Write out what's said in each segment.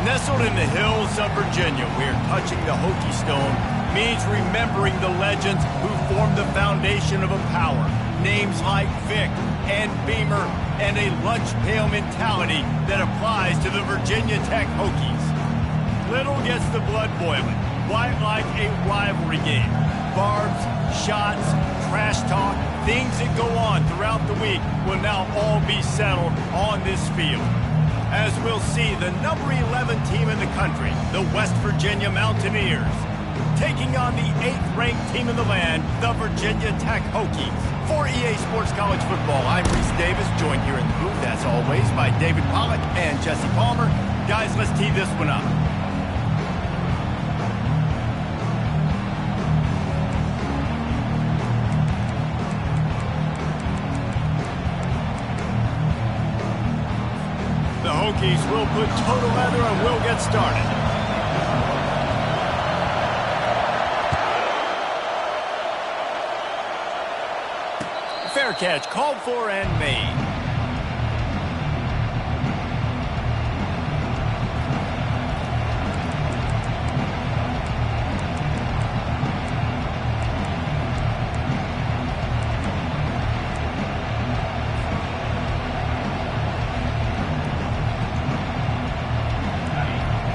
Nestled in the hills of Virginia, where touching the Hokie Stone means remembering the legends who formed the foundation of a power. Names like Vic and Beamer, and a lunch pail mentality that applies to the Virginia Tech Hokies. Little gets the blood boiling, quite like a rivalry game. Barbs, shots, trash talk, things that go on throughout the week will now all be settled on this field. As we'll see, the number 11 team in the country, the West Virginia Mountaineers, taking on the 8th-ranked team in the land, the Virginia Tech Hokies. For EA Sports College Football, I'm Reese Davis, joined here in the booth, as always, by David Pollack and Jesse Palmer. Guys, let's tee this one up. The Hokies will put total leather and we'll get started. Fair catch, called for and made.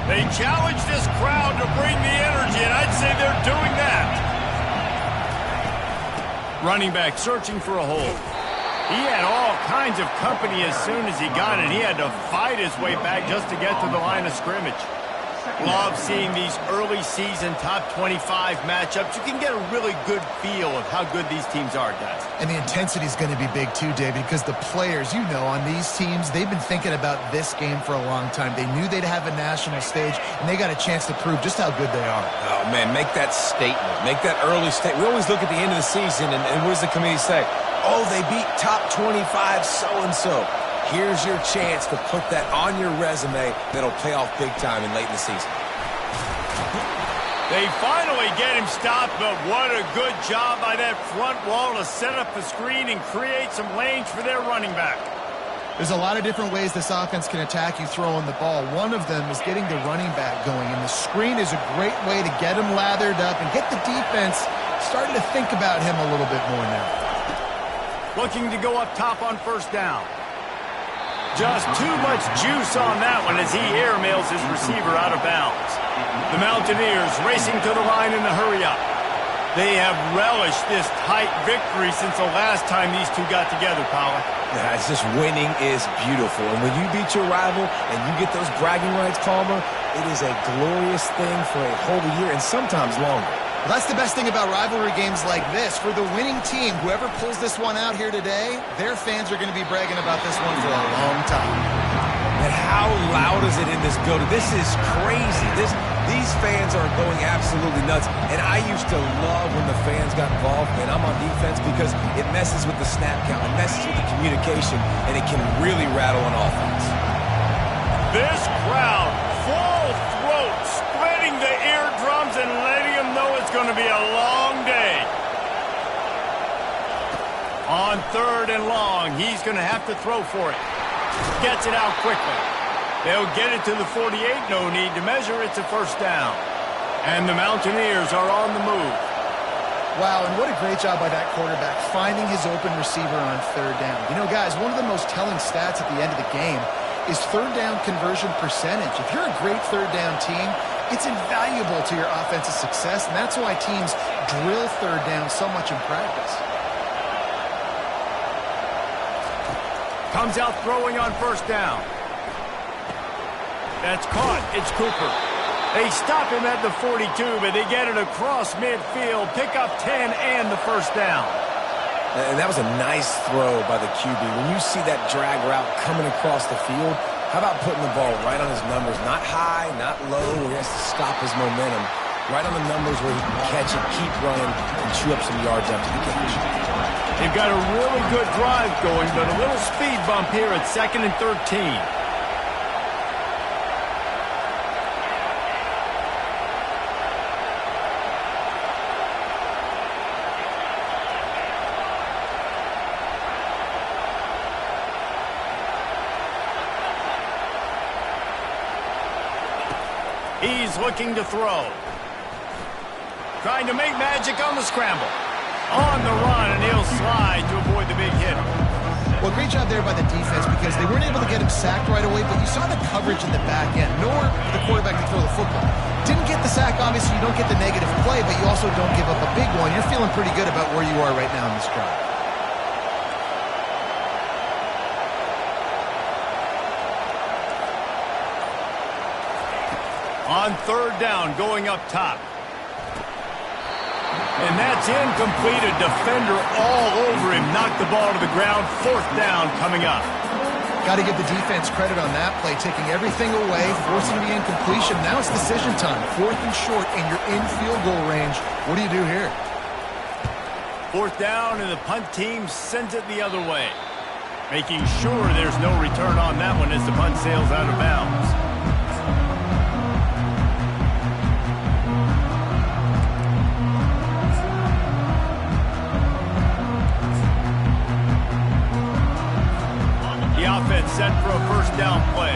They challenge this crowd to bring the energy, and I'd say they're doing that. Running back searching for a hole. He had all kinds of company as soon as he got it. He had to fight his way back just to get to the line of scrimmage. Love seeing these early season top 25 matchups. You can get a really good feel of how good these teams are, guys. And the intensity is going to be big too, David, because the players, you know, on these teams, they've been thinking about this game for a long time. They knew they'd have a national stage, and they got a chance to prove just how good they are. Oh, man, make that statement. Make that early statement. We always look at the end of the season, and what does the committee say? Oh, they beat top 25 so-and-so. Here's your chance to put that on your resume that'll pay off big time and late in the season. They finally get him stopped, but what a good job by that front wall to set up the screen and create some lanes for their running back. There's a lot of different ways this offense can attack you throwing the ball. One of them is getting the running back going, and the screen is a great way to get him lathered up and get the defense starting to think about him a little bit more now. Looking to go up top on first down. Just too much juice on that one as he airmails his receiver out of bounds. The Mountaineers racing to the line in the hurry-up. They have relished this tight victory since the last time these two got together, Pollack. Yeah, it's just winning is beautiful. And when you beat your rival and you get those bragging rights, Palmer, it is a glorious thing for a whole year and sometimes longer. Well, that's the best thing about rivalry games like this. For the winning team, whoever pulls this one out here today, their fans are going to be bragging about this one for a long time. And how loud is it in this building? This is crazy. These fans are going absolutely nuts. And I used to love when the fans got involved, and I'm on defense because it messes with the snap count, it messes with the communication, and it can really rattle on offense. This crowd, full throat, splitting the eardrums and letting them know it's going to be a long day. On third and long, he's going to have to throw for it. Gets it out quickly. They'll get it to the 48, no need to measure, it's a first down. And the Mountaineers are on the move. Wow, and what a great job by that quarterback, finding his open receiver on third down. You know, guys, one of the most telling stats at the end of the game is third down conversion percentage. If you're a great third down team, it's invaluable to your offensive success, and that's why teams drill third down so much in practice. Comes out throwing on first down. That's caught. It's Cooper. They stop him at the 42, but they get it across midfield. Pick up 10 and the first down. And that was a nice throw by the QB. When you see that drag route coming across the field, how about putting the ball right on his numbers? Not high, not low, where he has to stop his momentum. Right on the numbers where he can catch it, keep running, and chew up some yards after the catch. They've got a really good drive going, but a little speed bump here at 2nd and 13. He's looking to throw. Trying to make magic on the scramble. On the run, and he'll slide to avoid the big hit. Well, great job there by the defense because they weren't able to get him sacked right away, but you saw the coverage in the back end. Nowhere for the quarterback to throw the football. Didn't get the sack, obviously you don't get the negative play, but you also don't give up a big one. You're feeling pretty good about where you are right now in this drive. On third down, going up top. And that's incomplete. A defender all over him. Knocked the ball to the ground. Fourth down coming up. Got to give the defense credit on that play, taking everything away, forcing the incompletion. Now it's decision time. Fourth and short, and you're in field goal range. What do you do here? Fourth down, and the punt team sends it the other way. Making sure there's no return on that one as the punt sails out of bounds. The offense set for a first down play.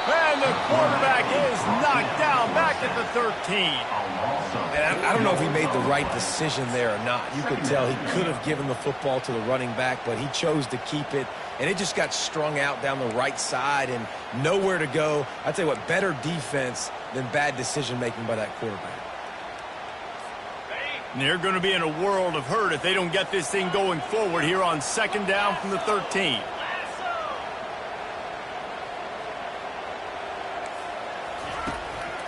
And the quarterback is knocked down back at the 13. And I don't know if he made the right decision there or not. You could tell he could have given the football to the running back, but he chose to keep it, and it just got strung out down the right side and nowhere to go. I tell you what, better defense than bad decision-making by that quarterback. And they're going to be in a world of hurt if they don't get this thing going forward here on second down from the 13.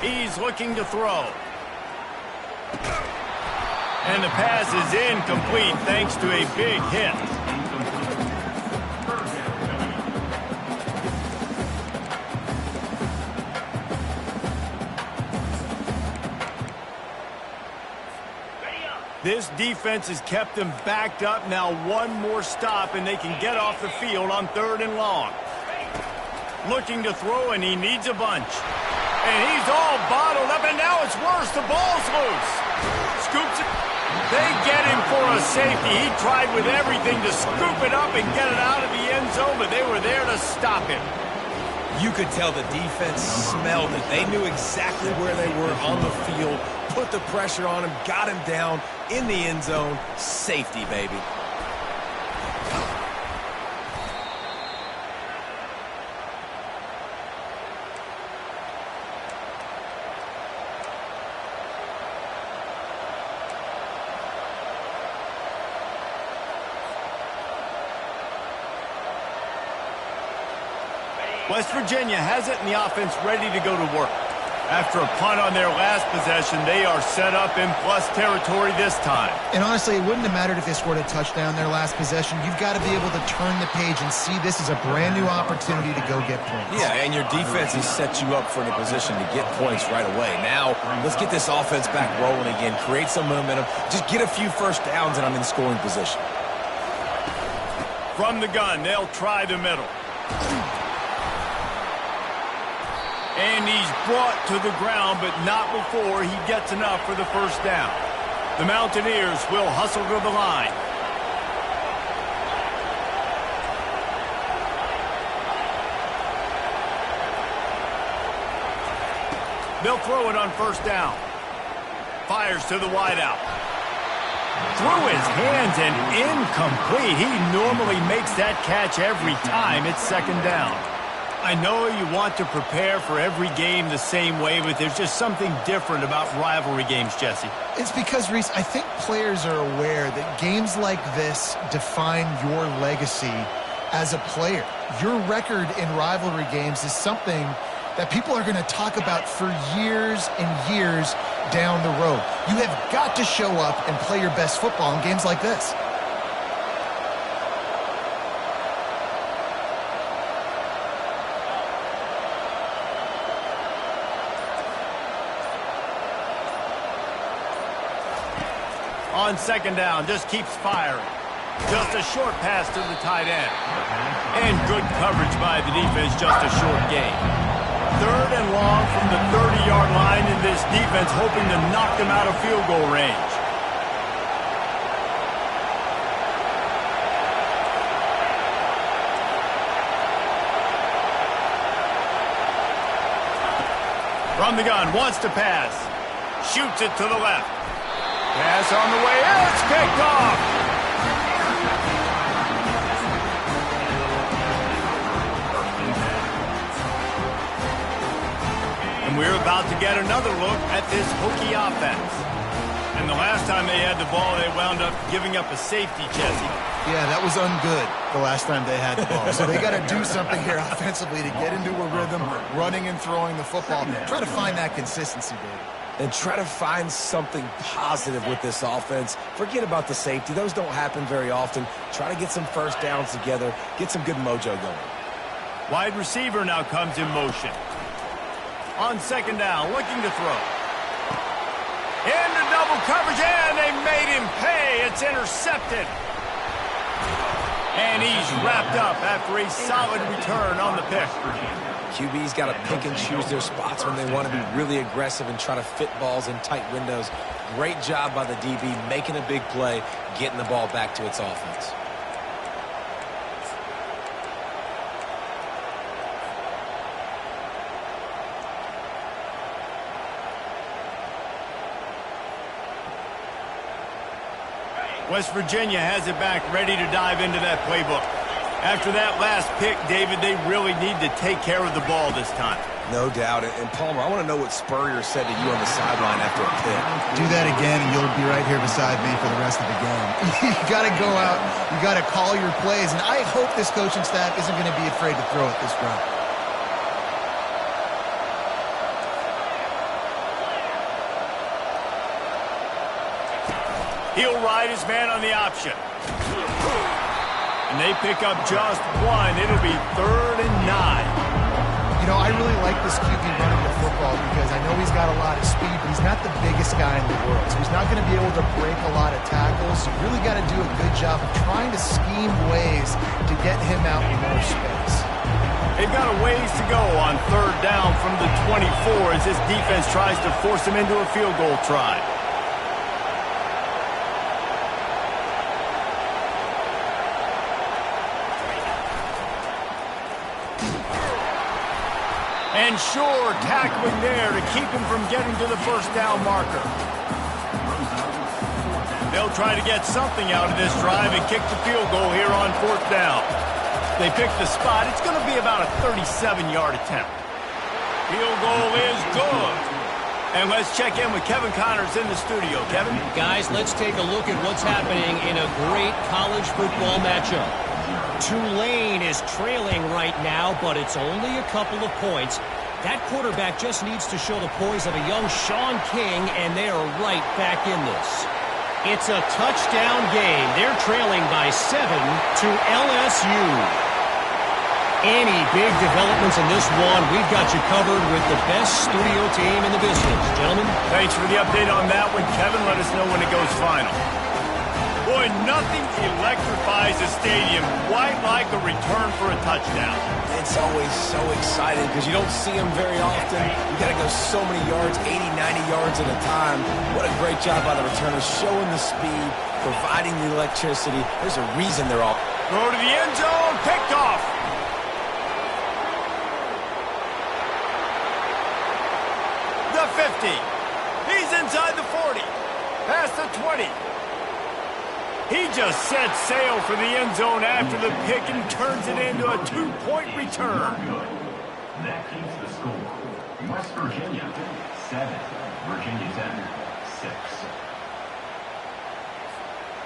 He's looking to throw. And the pass is incomplete thanks to a big hit. This defense has kept them backed up. Now one more stop and they can get off the field on third and long. Looking to throw, and he needs a bunch. And he's all bottled up, and now it's worse. The ball's loose. Scoops it. They get him for a safety. He tried with everything to scoop it up and get it out of the end zone, but they were there to stop him. You could tell the defense smelled it. They knew exactly where they were on the field, put the pressure on him, got him down in the end zone. Safety, baby. West Virginia has it, and the offense ready to go to work. After a punt on their last possession, they are set up in plus territory this time. And honestly, it wouldn't have mattered if they scored a touchdown their last possession. You've got to be able to turn the page and see this as a brand new opportunity to go get points. Yeah, and your defense has set you up for a position to get points right away. Now, let's get this offense back rolling again, create some momentum, just get a few first downs, and I'm in scoring position. From the gun, they'll try the middle. And he's brought to the ground, but not before he gets enough for the first down. The Mountaineers will hustle to the line. They'll throw it on first down. Fires to the wideout. Through his hands and incomplete. He normally makes that catch every time. It's second down. I know you want to prepare for every game the same way, but there's just something different about rivalry games, Jesse. It's because, Reese, I think players are aware that games like this define your legacy as a player. Your record in rivalry games is something that people are going to talk about for years and years down the road. You have got to show up and play your best football in games like this. On second down, just keeps firing. Just a short pass to the tight end. And good coverage by the defense, just a short gain. Third and long from the 30-yard line, and this defense hoping to knock them out of field goal range. From the gun, wants to pass. Shoots it to the left. Pass on the way in. It's picked off. And we're about to get another look at this Hokie offense. And the last time they had the ball, they wound up giving up a safety, Jesse. Yeah, that was ungood the last time they had the ball. So they got to do something here offensively to get into a rhythm, running and throwing the football. Try to find that consistency, David. And try to find something positive with this offense. Forget about the safety. Those don't happen very often. Try to get some first downs together. Get some good mojo going. Wide receiver now comes in motion. On second down, looking to throw. Into double coverage, and they made him pay. It's intercepted. And he's wrapped up after a solid return on the pick. QB's got to pick and choose their spots when they want to be really aggressive and try to fit balls in tight windows. Great job by the DB making a big play, getting the ball back to its offense. West Virginia has it back, ready to dive into that playbook. After that last pick, David, they really need to take care of the ball this time. No doubt. And Palmer, I want to know what Spurrier said to you on the sideline after a pick. Do that again, and you'll be right here beside me for the rest of the game. You got to go out. You got to call your plays. And I hope this coaching staff isn't going to be afraid to throw it this route. He'll ride his man on the option. And they pick up just one. It'll be 3rd and 9. You know, I really like this QB running the football because I know he's got a lot of speed, but he's not the biggest guy in the world. So he's not going to be able to break a lot of tackles. You really got to do a good job of trying to scheme ways to get him out in more space. They've got a ways to go on 3rd down from the 24 as this defense tries to force him into a field goal try. And sure, tackling there to keep him from getting to the first down marker. They'll try to get something out of this drive and kick the field goal here on 4th down. They pick the spot. It's going to be about a 37-yard attempt. Field goal is good. And let's check in with Kevin Connors in the studio. Kevin? Guys, let's take a look at what's happening in a great college football matchup. Tulane is trailing right now, but it's only a couple of points. That quarterback just needs to show the poise of a young Sean King, and they are right back in this. It's a touchdown game. They're trailing by 7 to LSU. Any big developments in this one, we've got you covered with the best studio team in the business. Gentlemen. Thanks for the update on that one, Kevin. Let us know when it goes final. Boy, nothing electrifies a stadium quite like a return for a touchdown. It's always so exciting because you don't see them very often. You got to go so many yards, 80, 90 yards at a time. What a great job by the returners, showing the speed, providing the electricity. There's a reason they're all... Throw to the end zone, picked off. The 50. He's inside the 40. Past the 20. He just set sail for the end zone after the pick and turns it into a 2-point return. That keeps the score. West Virginia 7, Virginia Tech 6.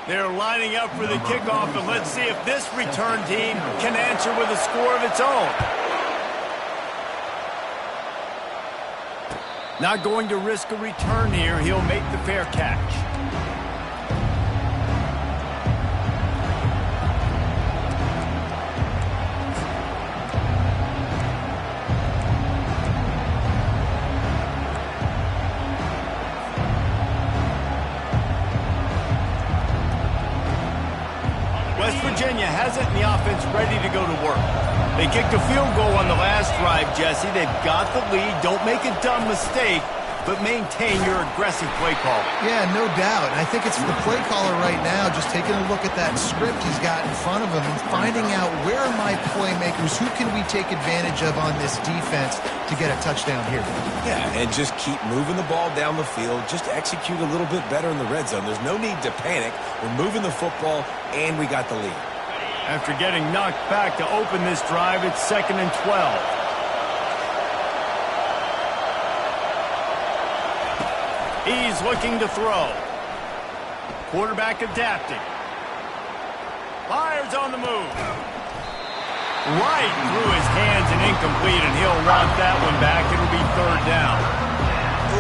They're lining up for the kickoff, and let's see if this return team can answer with a score of its own. Not going to risk a return here. He'll make the fair catch. West Virginia has it in the offense ready to go to work. They kicked a field goal on the last drive, Jesse. They've got the lead. Don't make a dumb mistake. but maintain your aggressive play call. Yeah, no doubt. And I think it's the play caller right now just taking a look at that script he's got in front of him and finding out where are my playmakers, who can we take advantage of on this defense to get a touchdown here. Yeah, and just keep moving the ball down the field. Just execute a little bit better in the red zone. There's no need to panic. We're moving the football, and we got the lead. After getting knocked back to open this drive, it's 2nd and 12. He's looking to throw. Quarterback adapting. Fires on the move. Right through his hands and incomplete, and he'll want that one back. It'll be 3rd down.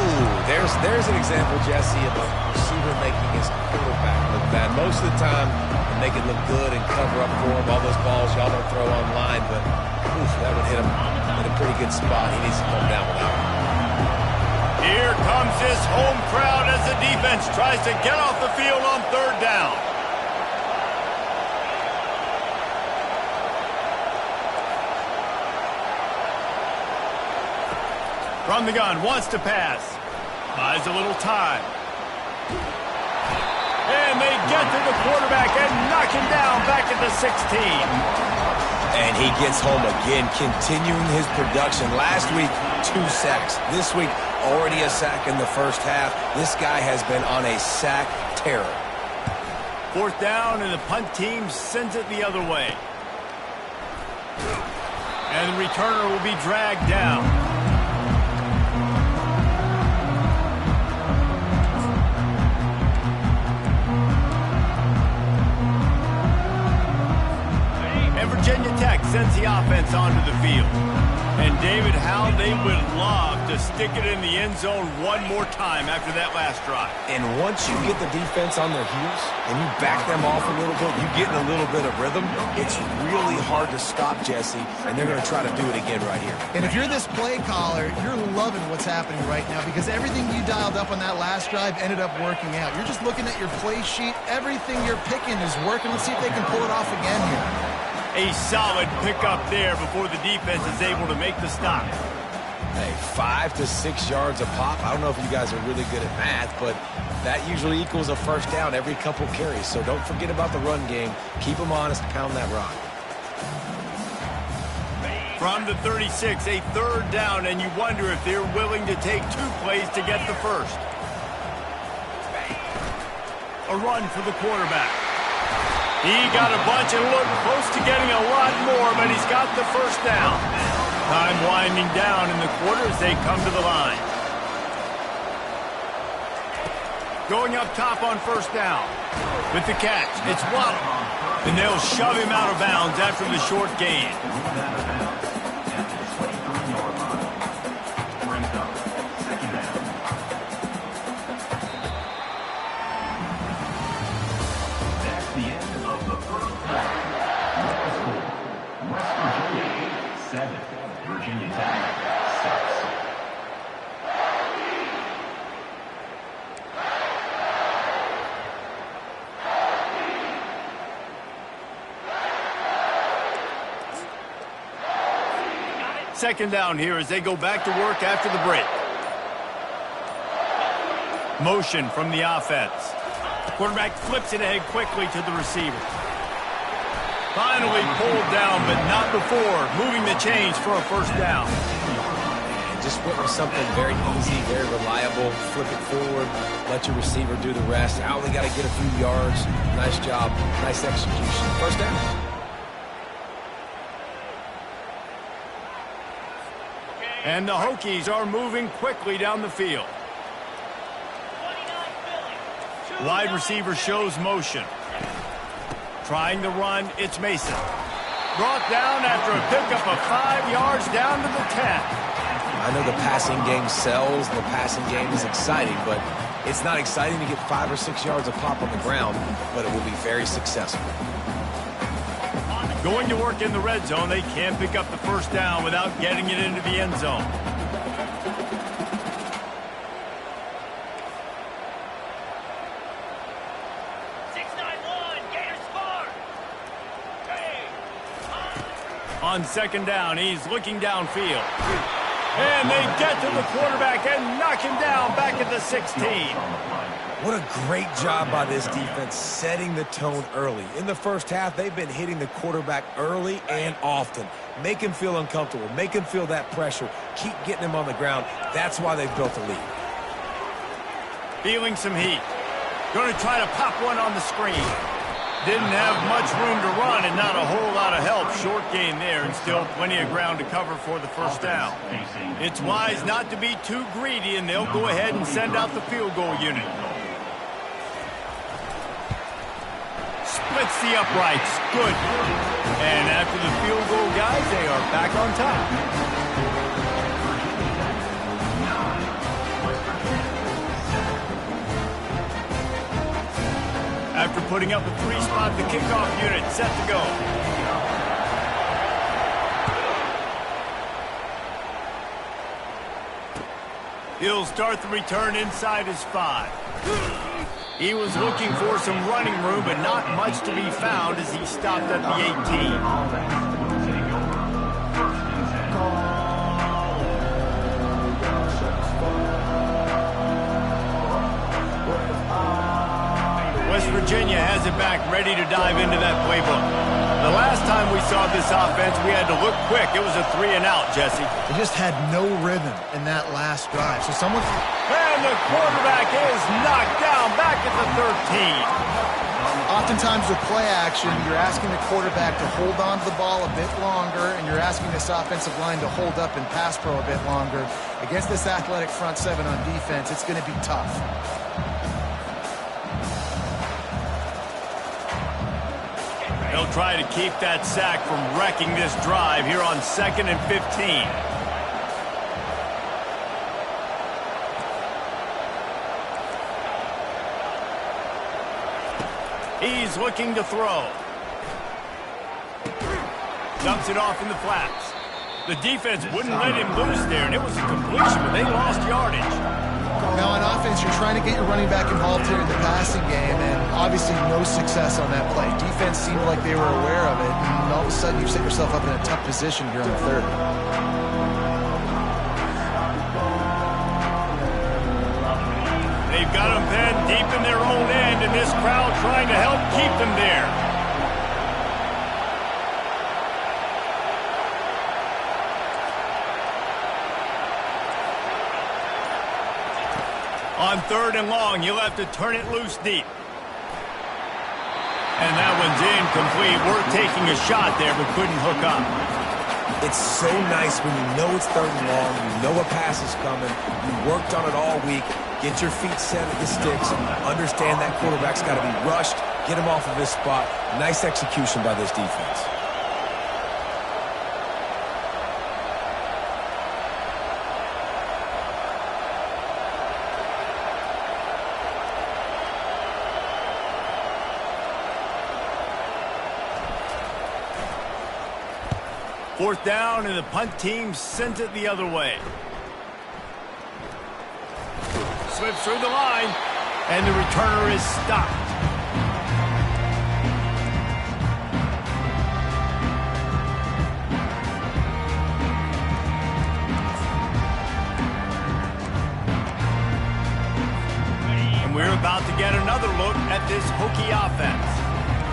Ooh, there's an example, Jesse, of a receiver making his quarterback look bad. Most of the time, they make it look good and cover up for him. All those balls y'all don't throw online, but that would hit him in a pretty good spot. He needs to come down with that one. Here comes this home crowd as the defense tries to get off the field on 3rd down. From the gun, wants to pass. Buys a little time. And they get to the quarterback and knock him down back at the 16. And he gets home again, continuing his production. Last week, 2 sacks. This week, already a sack in the first half. This guy has been on a sack terror. 4th down, and the punt team sends it the other way. And the returner will be dragged down. Virginia Tech sends the offense onto the field. And David, how they would love to stick it in the end zone one more time after that last drive. And once you get the defense on their heels and you back them off a little bit, you get in a little bit of rhythm, it's really hard to stop, Jesse, and they're going to try to do it again right here. And if you're this play caller, you're loving what's happening right now because everything you dialed up on that last drive ended up working out. You're just looking at your play sheet. Everything you're picking is working. Let's see if they can pull it off again here. A solid pickup there before the defense is able to make the stop. Hey, 5 to 6 yards a pop. I don't know if you guys are really good at math, but that usually equals a 1st down every couple carries. So don't forget about the run game. Keep them honest, pound that rock. From the 36, a 3rd down, and you wonder if they're willing to take 2 plays to get the first. A run for the quarterback. He got a bunch and looked close to getting a lot more, but he's got the 1st down. Time winding down in the quarter as they come to the line. Going up top on 1st down. With the catch, it's Waddle. And they'll shove him out of bounds after the short gain. Virginia Tech 6. Second down here as they go back to work after the break. Motion from the offense. Quarterback flips it ahead quickly to the receiver. Finally pulled down, but not before moving the chains for a 1st down. And just went with something very easy, very reliable. Flip it forward, let your receiver do the rest. I only got to get a few yards. Nice job, nice execution. 1st down. And the Hokies are moving quickly down the field. Wide receiver shows motion. Trying to run, it's Mason. Brought down after a pickup of 5 yards down to the 10. I know the passing game sells, and the passing game is exciting, but it's not exciting to get 5 or 6 yards of pop on the ground, but it will be very successful. Going to work in the red zone, they can't pick up the 1st down without getting it into the end zone. On 2nd down, he's looking downfield. And they get to the quarterback and knock him down back at the 16. What a great job by this defense setting the tone early. In the first half, they've been hitting the quarterback early and often. Make him feel uncomfortable. Make him feel that pressure. Keep getting him on the ground. That's why they've built a lead. Feeling some heat. Going to try to pop one on the screen. Didn't have much room to run and not a whole lot of help. Short gain there and still plenty of ground to cover for the first down. It's wise not to be too greedy, and they'll go ahead and send out the field goal unit. Splits the uprights. Good. And after the field goal, guys, they are back on top. After putting up a 3-spot, the kickoff unit set to go. He'll start the return inside his 5. He was looking for some running room, but not much to be found as he stopped at the 18. West Virginia has it back, ready to dive into that playbook. The last time we saw this offense, we had to look quick. It was a 3-and-out, Jesse. They just had no rhythm in that last drive. So someone... And the quarterback is knocked down back at the 13. Oftentimes with play action, you're asking the quarterback to hold on to the ball a bit longer, and you're asking this offensive line to hold up and pass pro a bit longer. Against this athletic front seven on defense, it's going to be tough. They'll try to keep that sack from wrecking this drive here on 2nd and 15. He's looking to throw. Dumps it off in the flats. The defense wouldn't let him loose there, and it was a completion, but they lost yardage. Now on offense, you're trying to get your running back involved here in the passing game, and obviously no success on that play. Defense seemed like they were aware of it, and all of a sudden you set yourself up in a tough position here on the 3rd. They've got them pinned deep in their own end, and this crowd trying to help keep them there. On 3rd and long, you'll have to turn it loose deep. And that one's incomplete. We're taking a shot there, but couldn't hook up. It's so nice when you know it's 3rd and long, you know a pass is coming, you worked on it all week, get your feet set at the sticks, understand that quarterback's got to be rushed, get him off of his spot. Nice execution by this defense. Fourth down, and the punt team sent it the other way. Slips through the line, and the returner is stopped. And we're about to get another look at this Hokie offense.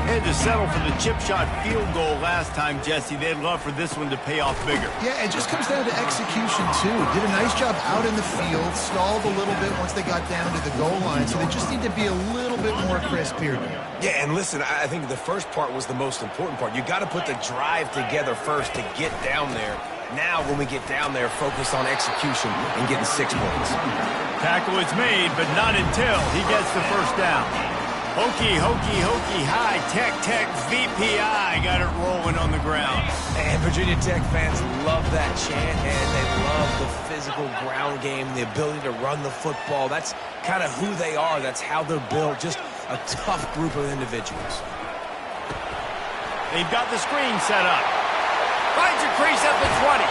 They had to settle for the chip shot field goal last time, Jesse. They'd love for this one to pay off bigger. Yeah, it just comes down to execution, too. Did a nice job out in the field, stalled a little bit once they got down to the goal line, so they just need to be a little bit more crisp here. Yeah, and listen, I think the first part was the most important part. You got to put the drive together first to get down there. Now, when we get down there, focus on execution and getting 6 points. Tackle is made, but not until he gets the first down. Hokie, Hokie, Hokie, high, tech, tech, VPI got it rolling on the ground. And Virginia Tech fans love that chant, and they love the physical ground game, the ability to run the football. That's kind of who they are. That's how they're built. Just a tough group of individuals. They've got the screen set up. Finds a crease at the 20.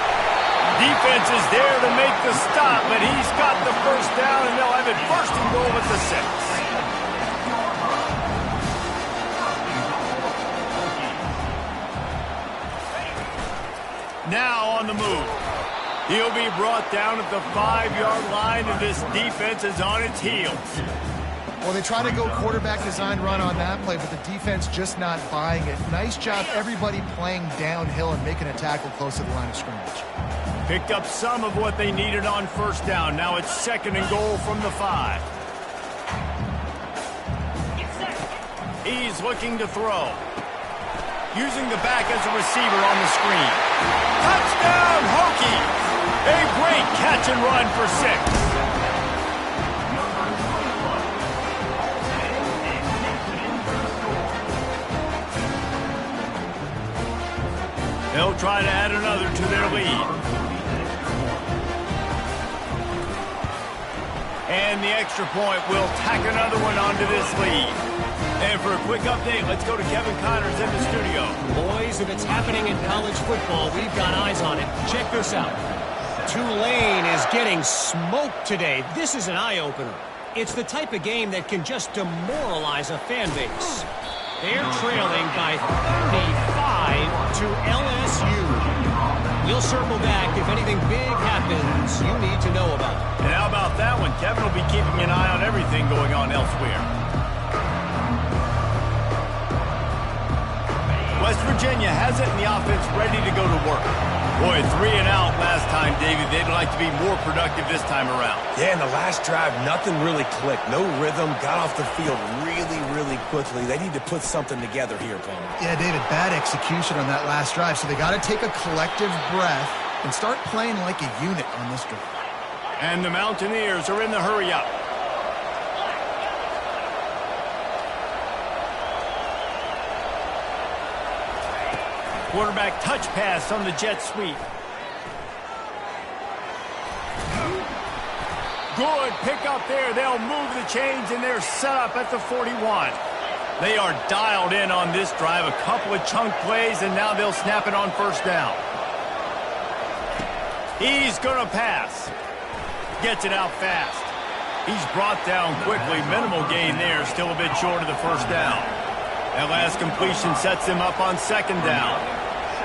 Defense is there to make the stop, but he's got the first down, and they'll have it 1st and goal at the 6. Now on the move. He'll be brought down at the 5-yard line, and this defense is on its heels. Well, they try to go quarterback design run on that play, but the defense just not buying it. Nice job, everybody playing downhill and making a tackle close to the line of scrimmage. Picked up some of what they needed on first down. Now it's 2nd and goal from the 5. He's looking to throw. Using the back as a receiver on the screen. Touchdown, Hokies! A great catch and run for 6. They'll try to add another to their lead. And the extra point will tack another one onto this lead. And for a quick update, let's go to Kevin Connors in the studio. Boys, if it's happening in college football, we've got eyes on it. Check this out. Tulane is getting smoked today. This is an eye-opener. It's the type of game that can just demoralize a fan base. They're trailing by 35 to LSU. We'll circle back if anything big happens you need to know about. And how about that one? Kevin will be keeping an eye on everything going on elsewhere. West Virginia has it, and the offense ready to go to work. Boy, 3 and out last time, David. They'd like to be more productive this time around. Yeah, in the last drive, nothing really clicked. No rhythm, got off the field really quickly. They need to put something together here, Palmer. Yeah, David, bad execution on that last drive, so they got to take a collective breath and start playing like a unit on this drive. And the Mountaineers are in the hurry-up. Quarterback touch pass on the jet sweep. Good pick up there. They'll move the chains, and they're set up at the 41. They are dialed in on this drive. A couple of chunk plays, and now they'll snap it on first down. He's going to pass. Gets it out fast. He's brought down quickly. Minimal gain there. Still a bit short of the first down. That last completion sets him up on 2nd down.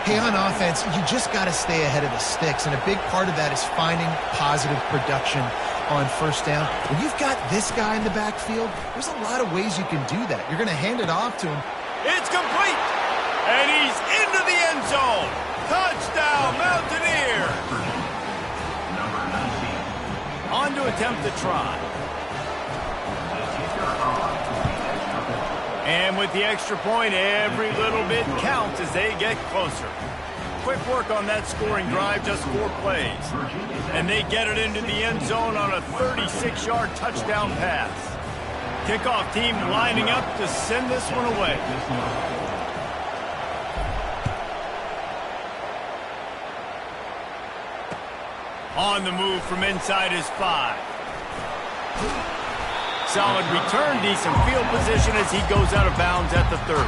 Hey, on offense, you just got to stay ahead of the sticks, and a big part of that is finding positive production on first down. When you've got this guy in the backfield, there's a lot of ways you can do that. You're going to hand it off to him. It's complete, and he's into the end zone. Touchdown, Mountaineers. On to attempt the try. And with the extra point, every little bit counts as they get closer. Quick work on that scoring drive, just 4 plays. And they get it into the end zone on a 36-yard touchdown pass. Kickoff team lining up to send this one away. On the move from inside his 5. Solid return, decent field position as he goes out of bounds at the 30.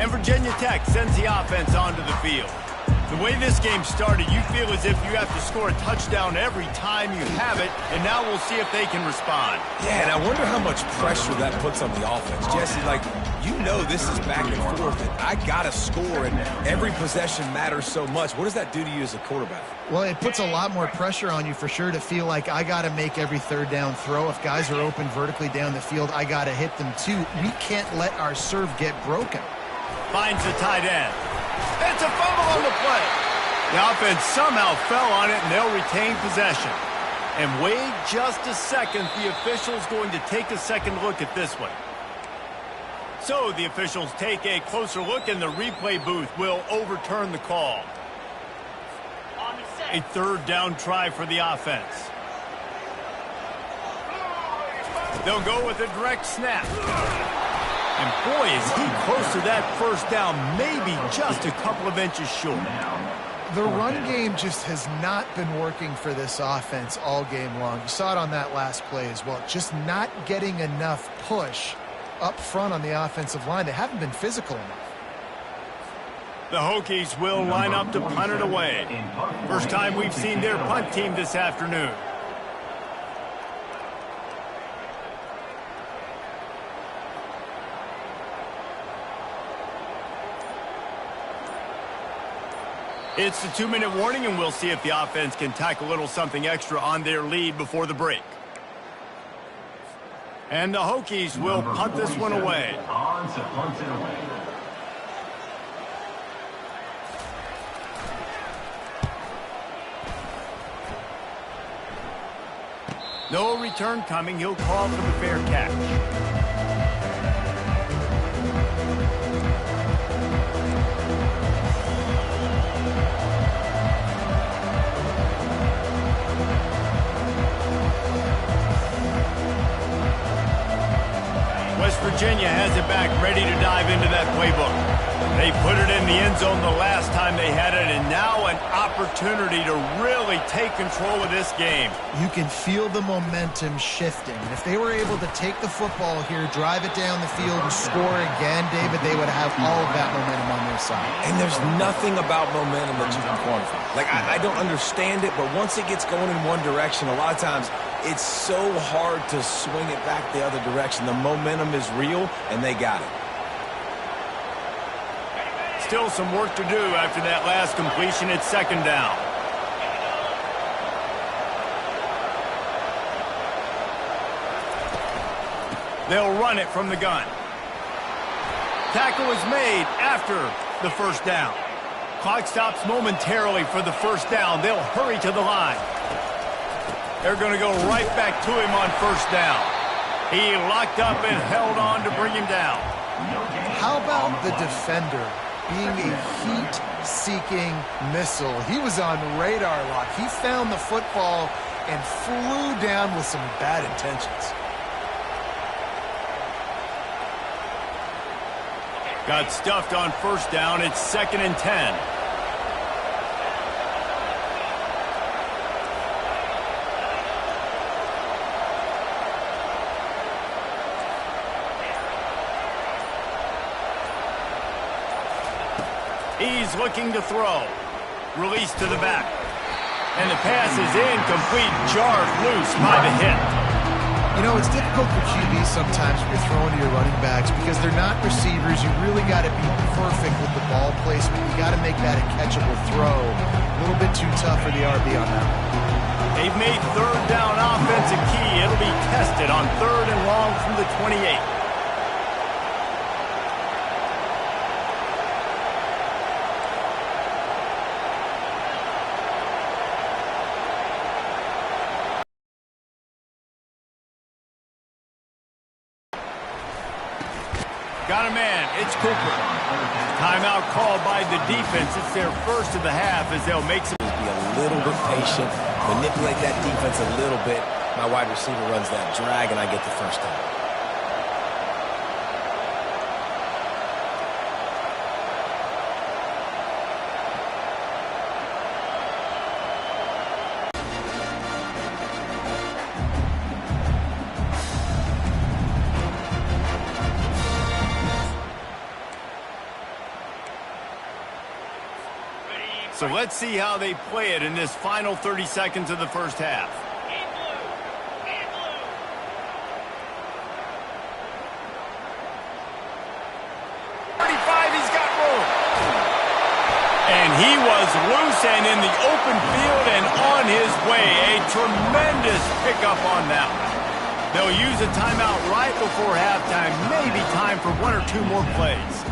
And Virginia Tech sends the offense onto the field. The way this game started, you feel as if you have to score a touchdown every time you have it, and now we'll see if they can respond. Yeah, and I wonder how much pressure that puts on the offense. Jesse, like, you know this is back and forth, and I got to score, and every possession matters so much. What does that do to you as a quarterback? Well, it puts a lot more pressure on you for sure to feel like I got to make every 3rd down throw. If guys are open vertically down the field, I got to hit them too. We can't let our serve get broken. Finds the tight end. It's a fumble on the play. The offense somehow fell on it, and they'll retain possession. And wait just a second. The official's going to take a second look at this one. So the officials take a closer look, and the replay booth will overturn the call. A 3rd down try for the offense. They'll go with a direct snap. And boy, is he close to that first down, maybe just a couple of inches short. The run game just has not been working for this offense all game long. You saw it on that last play as well. Just not getting enough push up front on the offensive line. They haven't been physical enough. The Hokies will line up to punt it away. First time we've seen their punt team this afternoon. It's the 2-minute warning, and we'll see if the offense can tack a little something extra on their lead before the break. And the Hokies will punt this one away. On to punt it away. No return coming. He'll call for the fair catch. West Virginia has it back, ready to dive into that playbook. They put it in the end zone the last time they had it, and now an opportunity to really take control of this game. You can feel the momentum shifting. And if they were able to take the football here, drive it down the field, and score again, David, they would have all of that momentum on their side. And there's nothing about momentum that you can quantify. Like, I don't understand it, but once it gets going in one direction, a lot of times it's so hard to swing it back the other direction. The momentum is real, and they got it. Still some work to do after that last completion. It's second down. They'll run it from the gun. Tackle is made after the first down. Clock stops momentarily for the first down. They'll hurry to the line. They're going to go right back to him on first down. He locked up and held on to bring him down. How about the defender being a heat-seeking missile? He was on radar lock. He found the football and flew down with some bad intentions. Got stuffed on first down. It's 2nd and 10. He's looking to throw. Release to the back. And the pass is incomplete. Jarred loose by the hit. You know, it's difficult for QBs sometimes when you're throwing to your running backs because they're not receivers. You really got to be perfect with the ball placement. You got to make that a catchable throw. A little bit too tough for the RB on that one. They've made third down offense a key. It'll be tested on 3rd and long from the 28. Got a man. It's Cooper. Timeout called by the defense. It's their first of the half as they'll make some. Be a little bit patient, manipulate that defense a little bit. My wide receiver runs that drag, and I get the first down. So let's see how they play it in this final 30 seconds of the first half. 35, he's got room. And he was loose and in the open field and on his way. A tremendous pickup on that one. They'll use a timeout right before halftime. Maybe time for 1 or 2 more plays.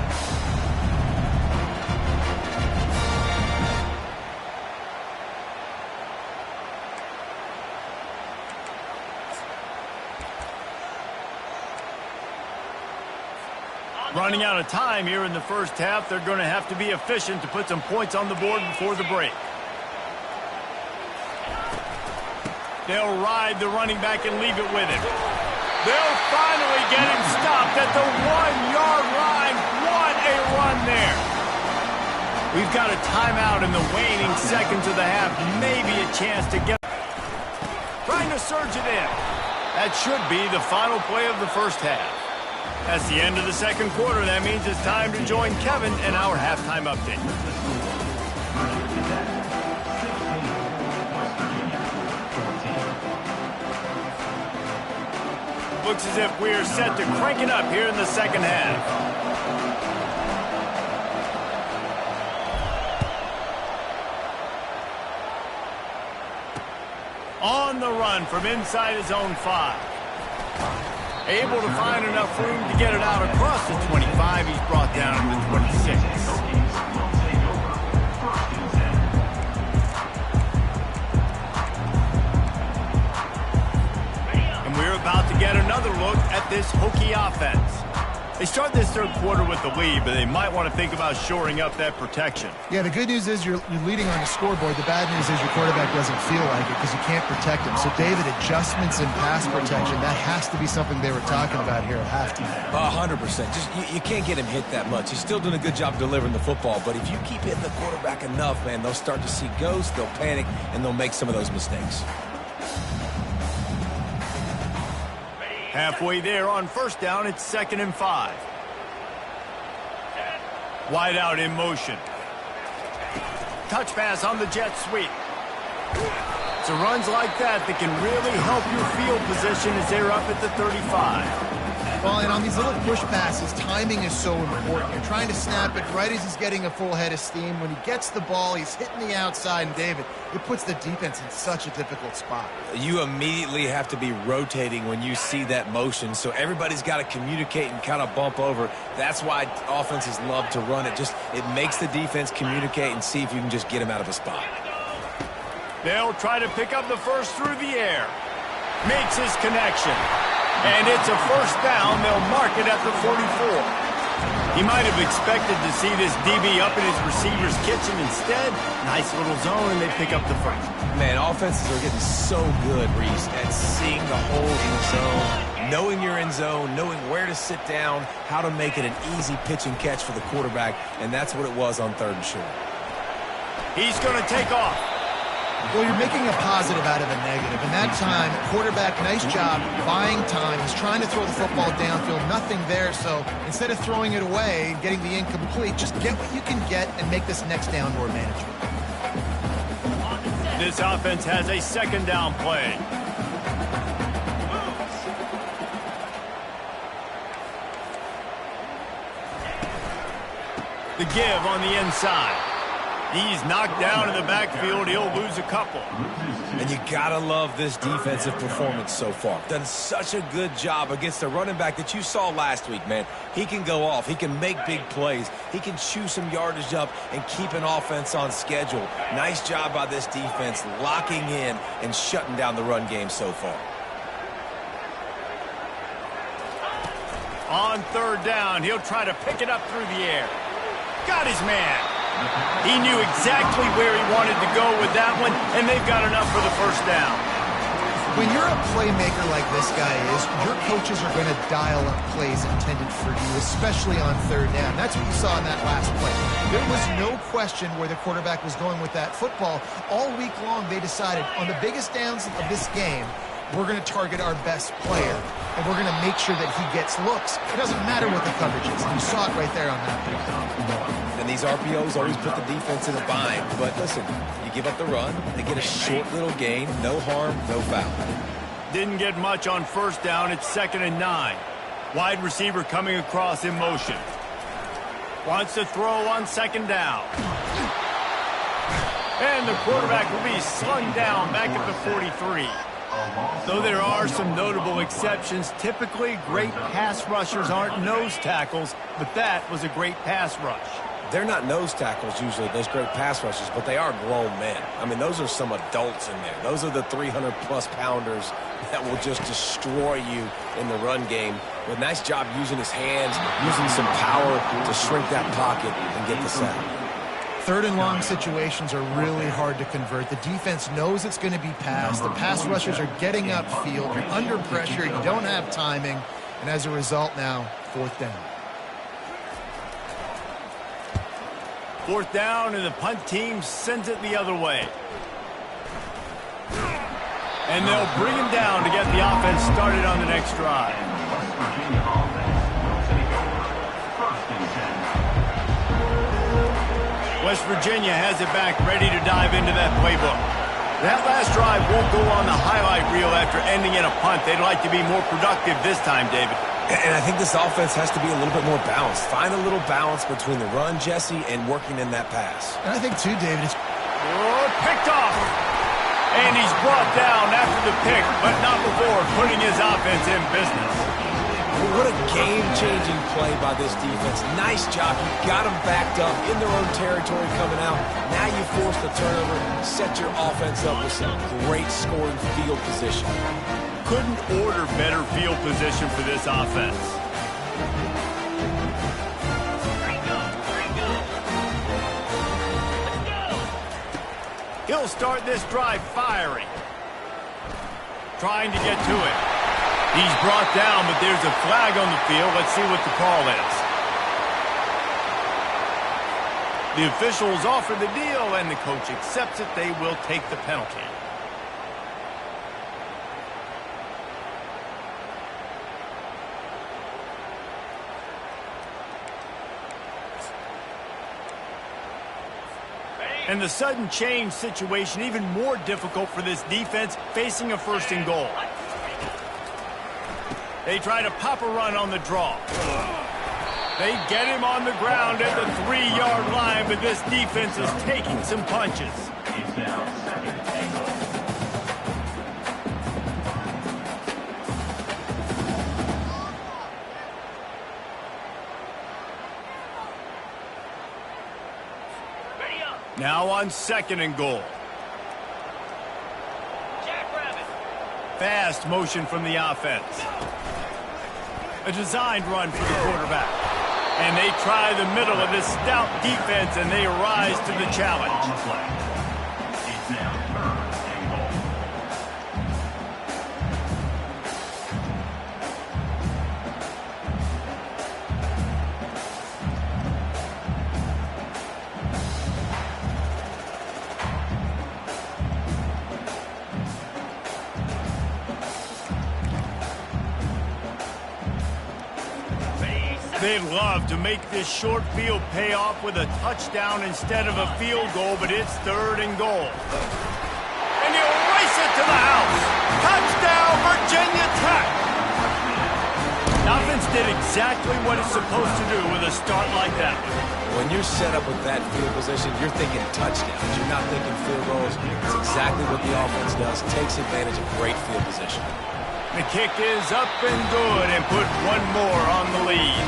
Running out of time here in the first half. They're going to have to be efficient to put some points on the board before the break. They'll ride the running back and leave it with him. They'll finally get him stopped at the 1-yard line. What a run there. We've got a timeout in the waning seconds of the half. Maybe a chance to get. Trying to surge it in. That should be the final play of the first half. That's the end of the second quarter. That means it's time to join Kevin in our halftime update. Looks as if we're set to crank it up here in the second half. the run from inside his own 5. Able to find enough room to get it out across the 25. He's brought down to the 26. And we're about to get another look at this Hokie offense. They start this third quarter with the lead, but they might want to think about shoring up that protection. Yeah, the good news is you're leading on the scoreboard. The bad news is your quarterback doesn't feel like it because you can't protect him. So, David, adjustments in pass protection, that has to be something they were talking about here at halftime. 100%. Just you can't get him hit that much. He's still doing a good job delivering the football, but if you keep hitting the quarterback enough, man, they'll start to see ghosts, they'll panic, and they'll make some of those mistakes. Halfway there on first down, it's 2nd and 5. Wide out in motion. Touch pass on the jet sweep. It's runs like that can really help your field position as they're up at the 35. Well, and on these little push passes, timing is so important. You're trying to snap it right as he's getting a full head of steam. When he gets the ball, he's hitting the outside, and David, it puts the defense in such a difficult spot. You immediately have to be rotating when you see that motion, so everybody's got to communicate and kind of bump over. That's why offenses love to run it. It makes the defense communicate and see if you can just get him out of a spot. They'll try to pick up the first through the air. Makes his connection. And it's a first down. They'll mark it at the 44. He might have expected to see this DB up in his receiver's kitchen. Instead, nice little zone, and they pick up the first. Man, offenses are getting so good, Reese, at seeing the holes in the zone, knowing you're in zone, knowing where to sit down, how to make it an easy pitch and catch for the quarterback, and that's what it was on 3rd and short. He's going to take off. Well, you're making a positive out of a negative. In that time, quarterback, nice job, buying time. He's trying to throw the football downfield, nothing there. So instead of throwing it away and getting the incomplete, just get what you can get and make this next down more manageable. This offense has a 2nd down play. The give on the inside. He's knocked down in the backfield. He'll lose a couple. And you gotta love this defensive performance so far. Done such a good job against the running back that you saw last week, man. He can go off. He can make big plays. He can chew some yardage up and keep an offense on schedule. Nice job by this defense locking in and shutting down the run game so far. On 3rd down, he'll try to pick it up through the air. Got his man. He knew exactly where he wanted to go with that one, and they've got enough for the first down. When you're a playmaker like this guy is, your coaches are going to dial up plays intended for you, especially on 3rd down. That's what you saw in that last play. There was no question where the quarterback was going with that football. All week long, they decided on the biggest downs of this game, we're going to target our best player, and we're going to make sure that he gets looks. It doesn't matter what the coverage is. You saw it right there on that play. And these RPOs always put the defense in a bind. But listen, you give up the run, they get a short little gain, no harm, no foul. Didn't get much on first down. It's 2nd and 9. Wide receiver coming across in motion. Wants to throw on 2nd down. And the quarterback will be slung down back at the 43. Though there are some notable exceptions, typically great pass rushers aren't nose tackles, but that was a great pass rush. They're not nose tackles usually, those great pass rushers, but they are grown men. I mean, those are some adults in there. Those are the 300-plus pounders that will just destroy you in the run game. But nice job using his hands, using some power to shrink that pocket and get the sack. 3rd and long situations are really hard to convert. The defense knows it's going to be passed. The pass rushers are getting upfield. You're under pressure. You don't have timing. And as a result now, 4th down. 4th down, and the punt team sends it the other way. And they'll bring him down to get the offense started on the next drive. West Virginia has it back, ready to dive into that playbook. That last drive won't go on the highlight reel after ending in a punt. They'd like to be more productive this time, David. And I think this offense has to be a little bit more balanced. Find a little balance between the run, Jesse, and working in that pass. And I think, too, David, it's picked off. And he's brought down after the pick, but not before putting his offense in business. What a game-changing play by this defense. Nice job. You got them backed up in their own territory coming out. Now you force the turnover, set your offense up with some great scoring field position. Couldn't order better field position for this offense. He'll start this drive firing. Trying to get to it. He's brought down, but there's a flag on the field. Let's see what the call is. The officials offer the deal, and the coach accepts it. They will take the penalty. And the sudden change situation even more difficult for this defense facing a first and goal. They try to pop a run on the draw. They get him on the ground at the 3-yard line, but this defense is taking some punches. It's now second and goal. Now on second and goal. Fast motion from the offense. A designed run for the quarterback. And they try the middle of this stout defense, and they rise to the challenge. On the flag. It's now third and goal. They'd love to make this short field pay off with a touchdown instead of a field goal, but it's third and goal. And he'll race it to the house. Touchdown, Virginia Tech. The offense did exactly what it's supposed to do with a start like that. When you're set up with that field position, you're thinking touchdowns. You're not thinking field goals. It's exactly what the offense does. Takes advantage of great field position. The kick is up and good, and put one more on the lead.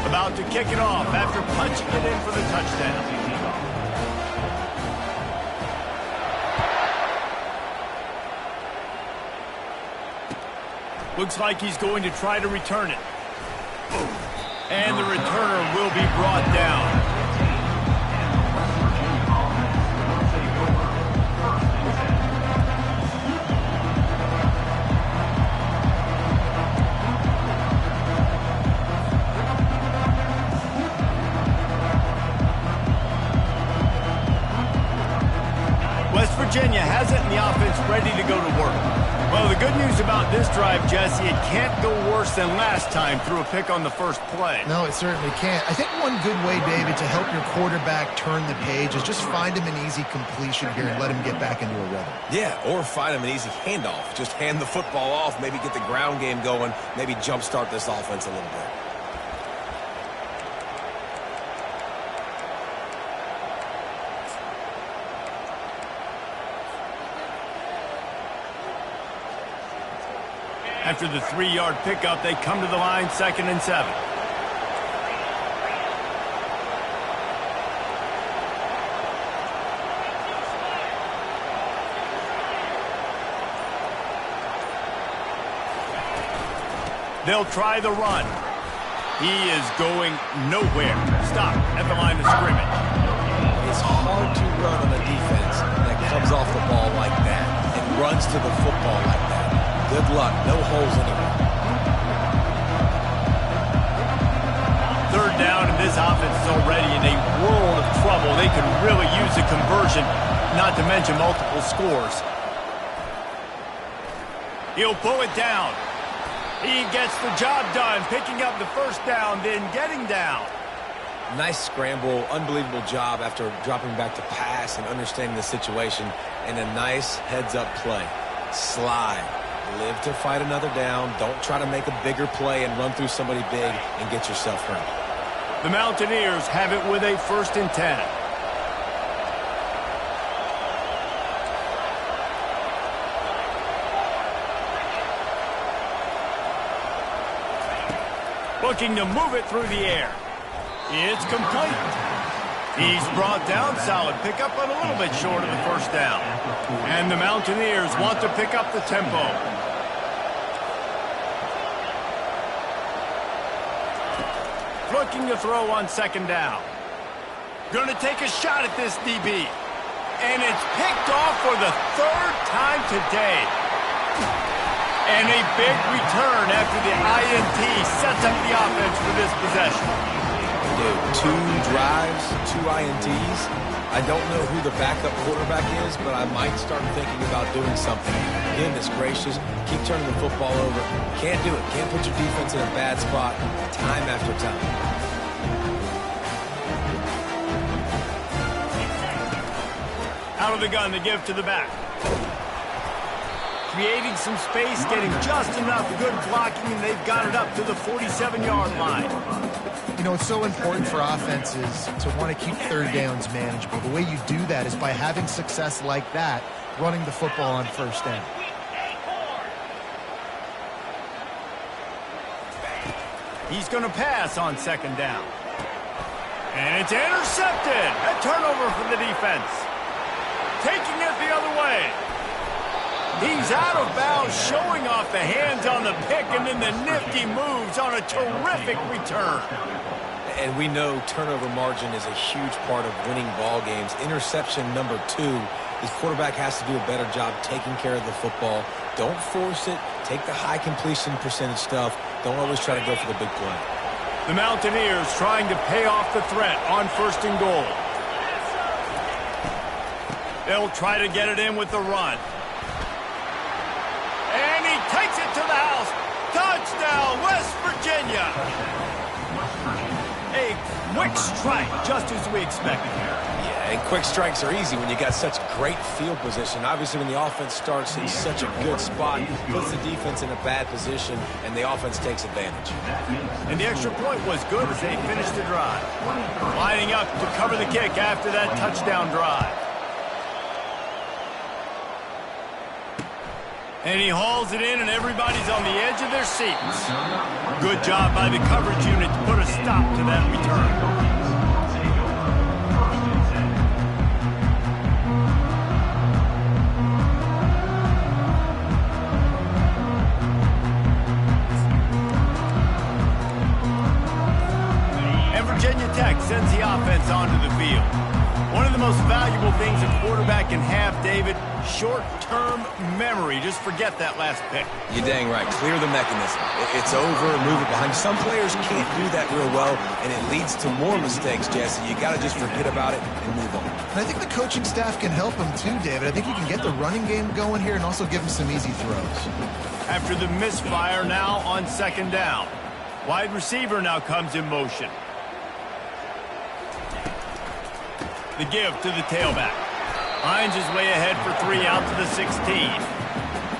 About to kick it off after punching it in for the touchdown. Looks like he's going to try to return it. And the returner will be brought down. Virginia has it, and the offense ready to go to work. Well, the good news about this drive, Jesse, it can't go worse than last time through a pick on the first play. No, it certainly can't. I think one good way, David, to help your quarterback turn the page is just find him an easy completion here and let him get back into a rhythm. Yeah, or find him an easy handoff. Just hand the football off, maybe get the ground game going, maybe jumpstart this offense a little bit. After the 3-yard pickup, they come to the line, 2nd and 7. They'll try the run. He is going nowhere. Stop at the line of scrimmage. It's hard to run on a defense that comes off the ball like that and runs to the football like that. Good luck. No holes anywhere. Third down, and this offense is already in a world of trouble. They could really use a conversion, not to mention multiple scores. He'll pull it down. He gets the job done, picking up the first down, then getting down. Nice scramble, unbelievable job after dropping back to pass and understanding the situation, and a nice heads-up play. Slide. Live to fight another down. Don't try to make a bigger play and run through somebody big and get yourself hurt. The Mountaineers have it with a 1st and 10. Looking to move it through the air. It's complete. He's brought down. Solid pickup, but a little bit short of the 1st down. And the Mountaineers want to pick up the tempo. Looking to throw on 2nd down. Going to take a shot at this DB. And it's picked off for the 3rd time today. And a big return after the INT sets up the offense for this possession. Dude, 2 drives, 2 INTs. I don't know who the backup quarterback is, but I might start thinking about doing something. Goodness gracious, keep turning the football over. Can't do it. Can't put your defense in a bad spot time after time. Out of the gun to give to the back. Creating some space, getting just enough good blocking, and they've got it up to the 47-yard line. You know, it's so important for offenses to want to keep 3rd downs manageable. The way you do that is by having success like that, running the football on 1st down. He's going to pass on 2nd down. And it's intercepted. A turnover for the defense. Taking it the other way. He's out of bounds, showing off the hands on the pick, and then the nifty moves on a terrific return. And we know turnover margin is a huge part of winning ball games. Interception number 2. His quarterback has to do a better job taking care of the football. Don't force it. Take the high completion percentage stuff. Don't always try to go for the big play. The Mountaineers trying to pay off the threat on 1st and goal. They'll try to get it in with the run. And he takes it to the house. Touchdown, West Virginia. A quick strike, just as we expected. Yeah, and quick strikes are easy when you got such great field position. Obviously, when the offense starts in such a good spot, puts the defense in a bad position, and the offense takes advantage. And the extra point was good as they finished the drive. Lining up to cover the kick after that touchdown drive. And he hauls it in, and everybody's on the edge of their seats. Good job by the coverage unit to put a stop to that return. And Virginia Tech sends the offense onto the field. One of the most valuable things a quarterback can have, David, short-term memory. Just forget that last pick. You're dang right. Clear the mechanism. It's over, move it behind. Some players can't do that real well, and it leads to more mistakes, Jesse. You got to just forget about it and move on. And I think the coaching staff can help him too, David. I think you can get the running game going here and also give him some easy throws. After the misfire, now on 2nd down. Wide receiver now comes in motion. The give to the tailback. Finds his way ahead for 3 out to the 16.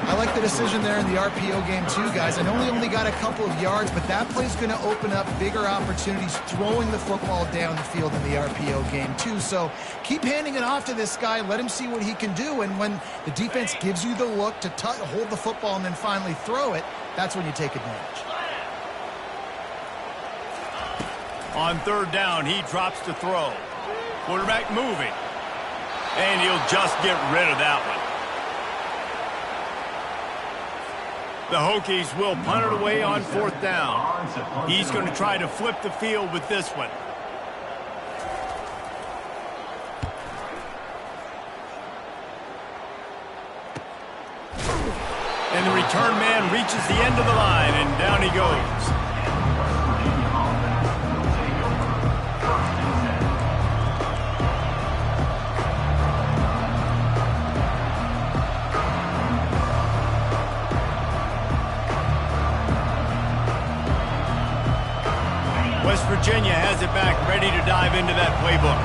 I like the decision there in the RPO game too, guys. I know he only got a couple of yards, but that play's going to open up bigger opportunities throwing the football down the field in the RPO game too. So keep handing it off to this guy. Let him see what he can do. And when the defense gives you the look to hold the football and then finally throw it, that's when you take advantage. On 3rd down, he drops to throw. Quarterback moving. And he'll just get rid of that one. The Hokies will punt it away on 4th down. He's going to try to flip the field with this one. And the return man reaches the end of the line, and down he goes. West Virginia has it back, ready to dive into that playbook.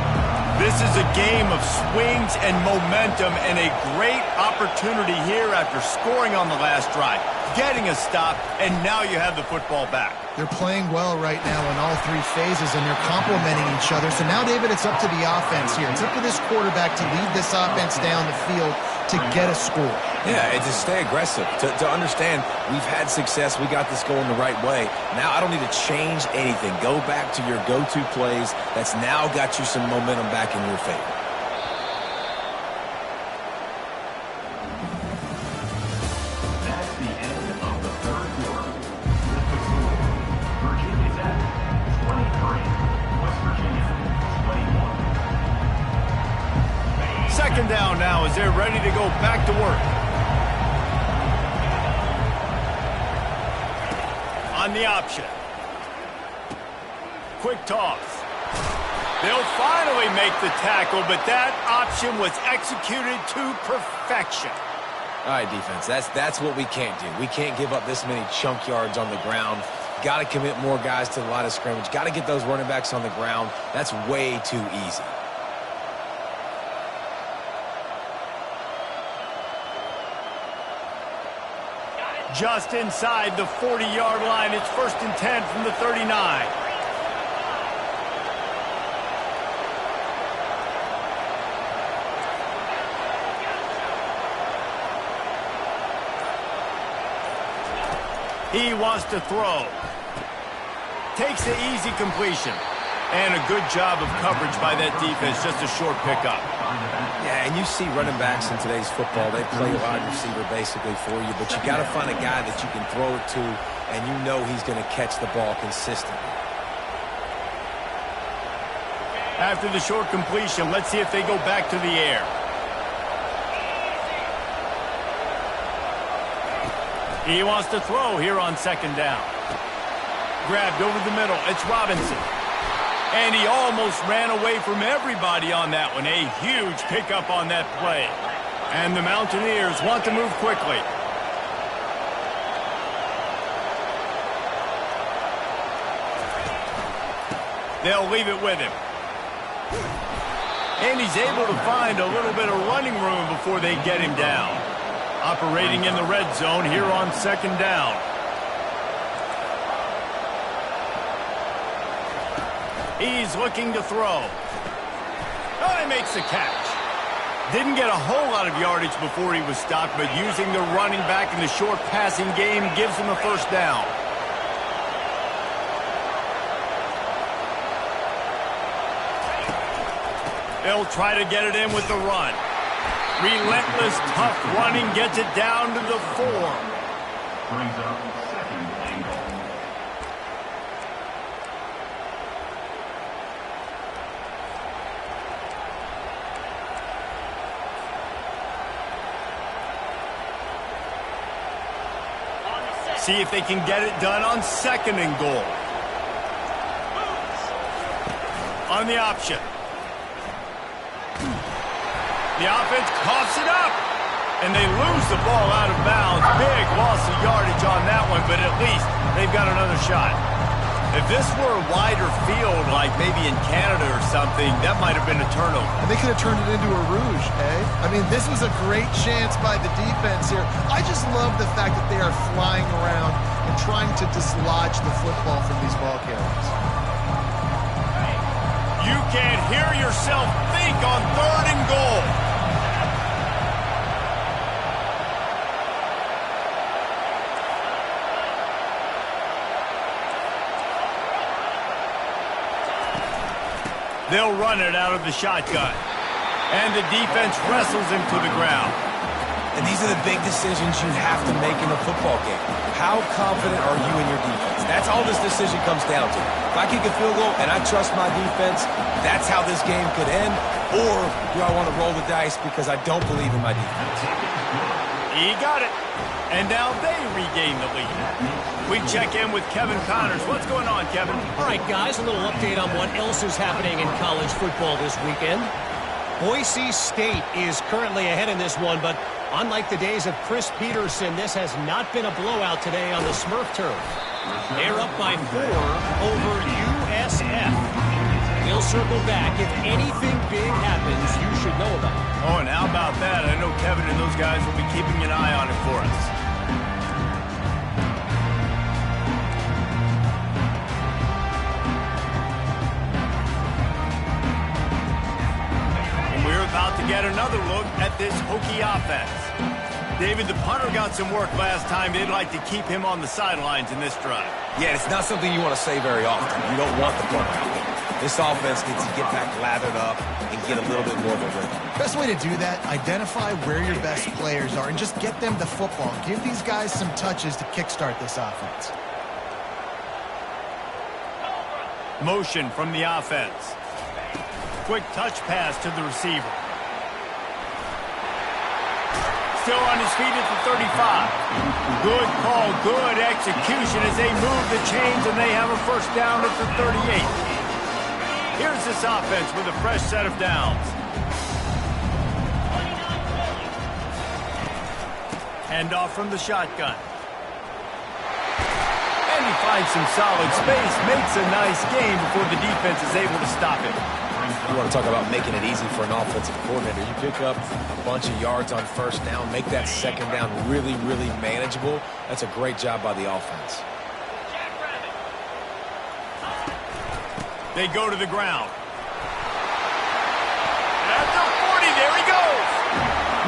This is a game of swings and momentum and a great opportunity here after scoring on the last drive. getting a stop, and now you have the football back. They're playing well right now in all three phases, and they're complementing each other. So now, David, it's up to the offense here. It's up to this quarterback to lead this offense down the field to get a score. Yeah, and to stay aggressive, to understand we've had success, we got this going the right way. Now I don't need to change anything. Go back to your go-to plays. That's now got you some momentum back in your favor. That's the end of the third quarter. With the score, Virginia Tech 23, West Virginia 21. Second down now as they're ready to go back to work. On the option. Quick toss. They'll finally make the tackle, but that option was executed to perfection. All right, defense, that's what we can't do. We can't give up this many chunk yards on the ground. Got to commit more guys to the line of scrimmage. Got to get those running backs on the ground. That's way too easy. Just inside the 40-yard line. It's 1st and 10 from the 39. He wants to throw. Takes the easy completion. And a good job of coverage by that defense. Just a short pickup. Yeah, and you see running backs in today's football, they play a wide receiver basically for you, but you got to find a guy that you can throw it to, and you know he's going to catch the ball consistently. After the short completion, let's see if they go back to the air. He wants to throw here on 2nd down. Grabbed over the middle. It's Robinson. And he almost ran away from everybody on that one. A huge pickup on that play. And the Mountaineers want to move quickly. They'll leave it with him. And he's able to find a little bit of running room before they get him down. Operating in the red zone here on 2nd down. He's looking to throw. Oh, he makes the catch. Didn't get a whole lot of yardage before he was stopped, but using the running back in the short passing game gives him a 1st down. They'll try to get it in with the run. Relentless, tough running gets it down to the 4. Brings up 2nd and goal. See if they can get it done on 2nd and goal. On the option. The offense coughs it up. And they lose the ball out of bounds. Big loss of yardage on that one, but at least they've got another shot. If this were a wider field, like maybe in Canada or something, that might have been a turnover. And they could have turned it into a rouge, eh? I mean, this was a great chance by the defense here. I just love the fact that they are flying around and trying to dislodge the football from these ball carriers. You can't hear yourself think on 3rd and goal. They'll run it out of the shotgun. And the defense wrestles him to the ground. And these are the big decisions you have to make in a football game. How confident are you in your defense? That's all this decision comes down to. If I kick a field goal and I trust my defense, that's how this game could end. Or do I want to roll the dice because I don't believe in my defense? He got it. And now they regain the lead. We check in with Kevin Connors. What's going on, Kevin? All right, guys, a little update on what else is happening in college football this weekend. Boise State is currently ahead in this one, but unlike the days of Chris Peterson, this has not been a blowout today on the Smurf turf. They're up by 4 over USF. We'll circle back. If anything big happens, you should know about it. Oh, and how about that? I know Kevin and those guys will be keeping an eye on it for us. another look at this Hokie offense. David, the punter got some work last time. They'd like to keep him on the sidelines in this drive. Yeah, it's not something you want to say very often. You don't want the punter out there. This offense needs to get back lathered up and get a little bit more of a rhythm. Best way to do that, identify where your best players are and just get them the football. Give these guys some touches to kickstart this offense. Motion from the offense. Quick touch pass to the receiver. Still on his feet at the 35. Good call, good execution as they move the chains and they have a first down at the 38. Here's this offense with a fresh set of downs. Handoff from the shotgun. And he finds some solid space, makes a nice game before the defense is able to stop him. You want to talk about making it easy for an offensive coordinator. You pick up a bunch of yards on first down, make that second down really, really manageable. That's a great job by the offense. They go to the ground. At the 40, there he goes.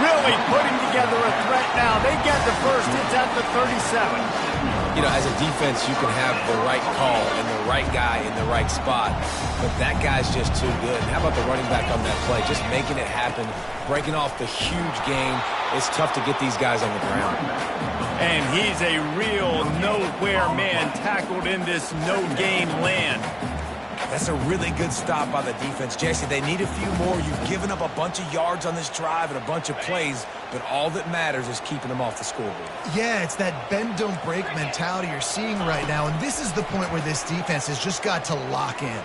Really putting together a threat now. They get the first. It's at the 37. You know, as a defense, you can have the right call and the right guy in the right spot, but that guy's just too good. And how about the running back on that play? Just making it happen, breaking off the huge game. It's tough to get these guys on the ground. And he's a real nowhere man tackled in this no-game land. That's a really good stop by the defense. Jesse, they need a few more. You've given up a bunch of yards on this drive and a bunch of plays, but all that matters is keeping them off the scoreboard. Yeah, it's that bend, don't break mentality you're seeing right now, and this is the point where this defense has just got to lock in.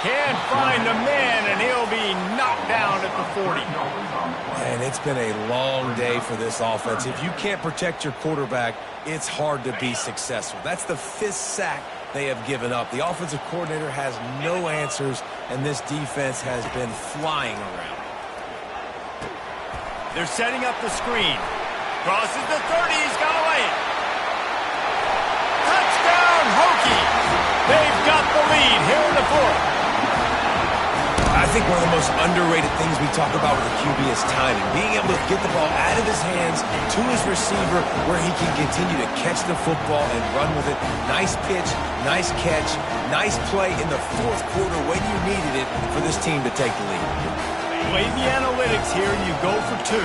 Can't find the man, and he'll be knocked down at the 40. And it's been a long day for this offense. If you can't protect your quarterback, it's hard to be successful. That's the 5th sack they have given up. The offensive coordinator has no answers, and this defense has been flying around. They're setting up the screen. Crosses the 30. He's got away. Touchdown, Hokies. They've got the lead here in the 4th. I think one of the most underrated things we talk about with the QB is timing. Being able to get the ball out of his hands to his receiver where he can continue to catch the football and run with it. Nice pitch, nice catch, nice play in the 4th quarter when you needed it for this team to take the lead. Play the analytics here, and you go for 2.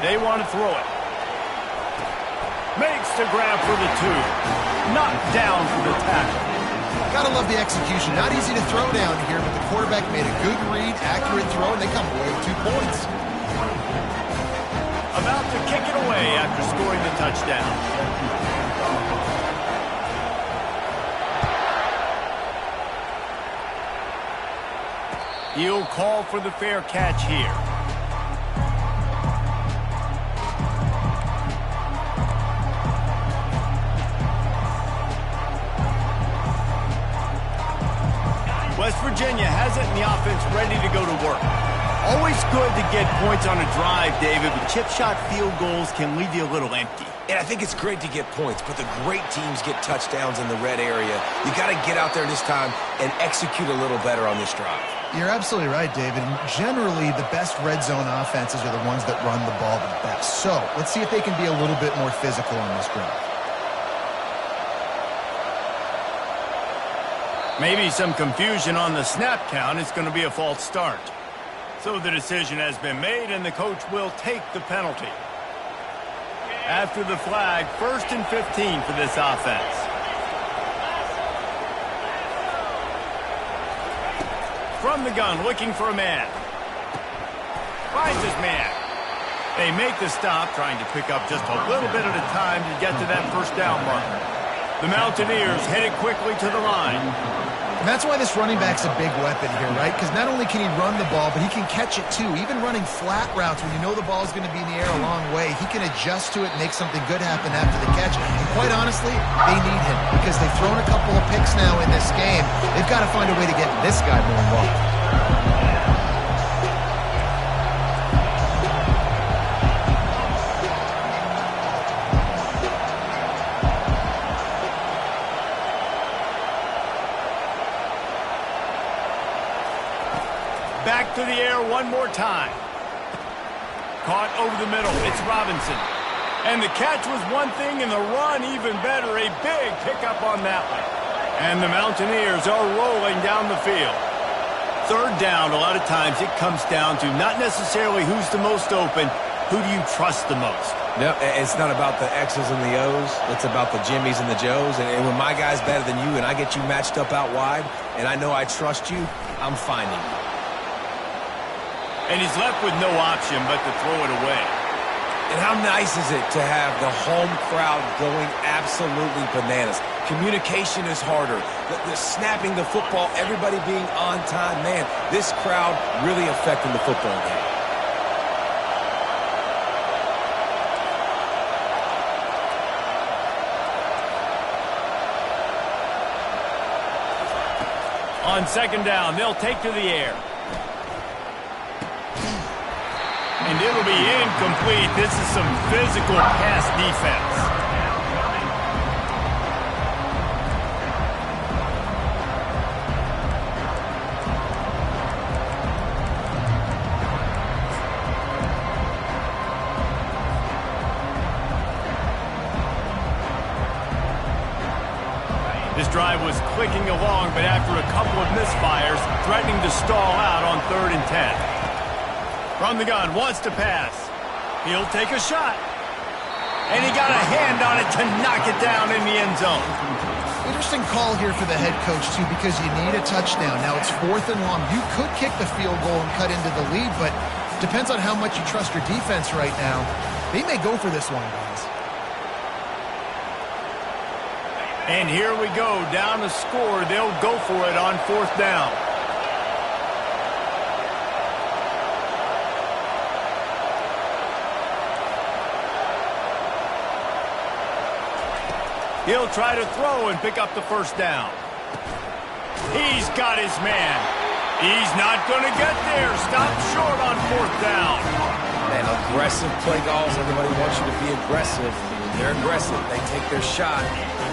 They want to throw it. Makes the grab for the 2. Knocked down for the tackle. Gotta love the execution. Not easy to throw down here, but the quarterback made a good read, accurate throw, and they come away with 2 points. About to kick it away after scoring the touchdown. He'll call for the fair catch here. West Virginia has it in the offense ready to go to work. Always good to get points on a drive, David, but chip shot field goals can leave you a little empty. And I think it's great to get points, but the great teams get touchdowns in the red area. You got to get out there this time and execute a little better on this drive. You're absolutely right, David. Generally, the best red zone offenses are the ones that run the ball the best. So let's see if they can be a little bit more physical on this drive. Maybe some confusion on the snap count. It's going to be a false start. So the decision has been made, and the coach will take the penalty. After the flag, 1st and 15 for this offense. From the gun, looking for a man. Finds his man. They make the stop, trying to pick up just a little bit at a time to get to that first down marker. The Mountaineers headed quickly to the line. And that's why this running back's a big weapon here, right? Because not only can he run the ball, but he can catch it too. Even running flat routes when you know the ball's going to be in the air a long way, he can adjust to it and make something good happen after the catch. And quite honestly, they need him because they've thrown a couple of picks now in this game. They've got to find a way to get this guy more involved. Back to the air one more time. Caught over the middle. It's Robinson. And the catch was one thing, and the run even better. A big pickup on that one. And the Mountaineers are rolling down the field. Third down, a lot of times it comes down to not necessarily who's the most open, who do you trust the most? No, it's not about the X's and the O's. It's about the Jimmies and the Joes. And when my guy's better than you and I get you matched up out wide, and I know I trust you, I'm finding you. And he's left with no option but to throw it away. And how nice is it to have the home crowd going absolutely bananas? Communication is harder. The snapping the football, everybody being on time. Man, this crowd really affecting the football game. On second down, they'll take to the air. And it'll be incomplete. This is some physical pass defense. This drive was clicking along, but after a couple of misfires, threatening to stall out on 3rd and 10. From the gun, wants to pass. He'll take a shot. And he got a hand on it to knock it down in the end zone. Interesting call here for the head coach, too, because you need a touchdown. Now it's 4th and long. You could kick the field goal and cut into the lead, but depends on how much you trust your defense right now. They may go for this one, guys. And here we go, down the score. They'll go for it on 4th down. He'll try to throw and pick up the 1st down. He's got his man. He's not going to get there. Stop short on 4th down. Man, aggressive play calls. Everybody wants you to be aggressive. They're aggressive. They take their shot.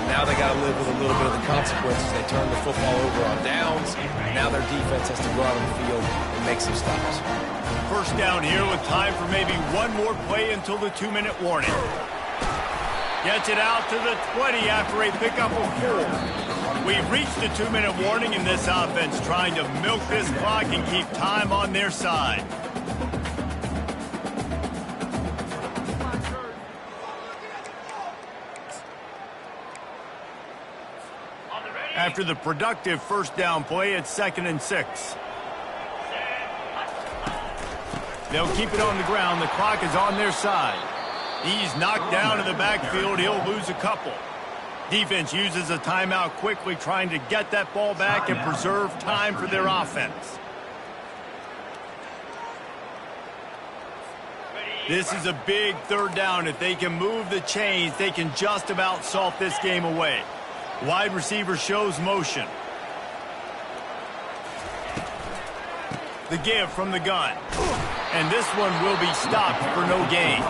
Now they got to live with a little bit of the consequences. They turn the football over on downs. Now their defense has to go out on the field and make some stops. 1st down here with time for maybe one more play until the 2-minute warning. Gets it out to the 20 after a pickup of 4. We've reached the 2-minute warning in this offense, trying to milk this clock and keep time on their side. After the productive 1st down play, it's 2nd and 6. They'll keep it on the ground. The clock is on their side. He's knocked down in the backfield. He'll lose a couple. Defense uses a timeout quickly, trying to get that ball back and preserve time for their offense. This is a big 3rd down. If they can move the chains, they can just about salt this game away. Wide receiver shows motion. The give from the gun. And this one will be stopped for no gain.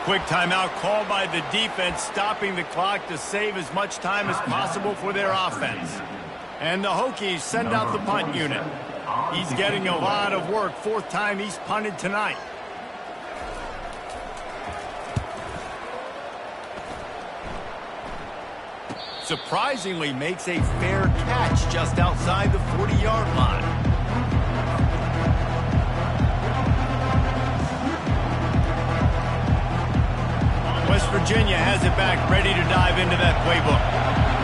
Quick timeout called by the defense, stopping the clock to save as much time as possible for their offense. And the Hokies send out the punt unit. He's getting a lot of work. 4th time he's punted tonight. Surprisingly makes a fair catch just outside the 40-yard line. West Virginia has it back, ready to dive into that playbook.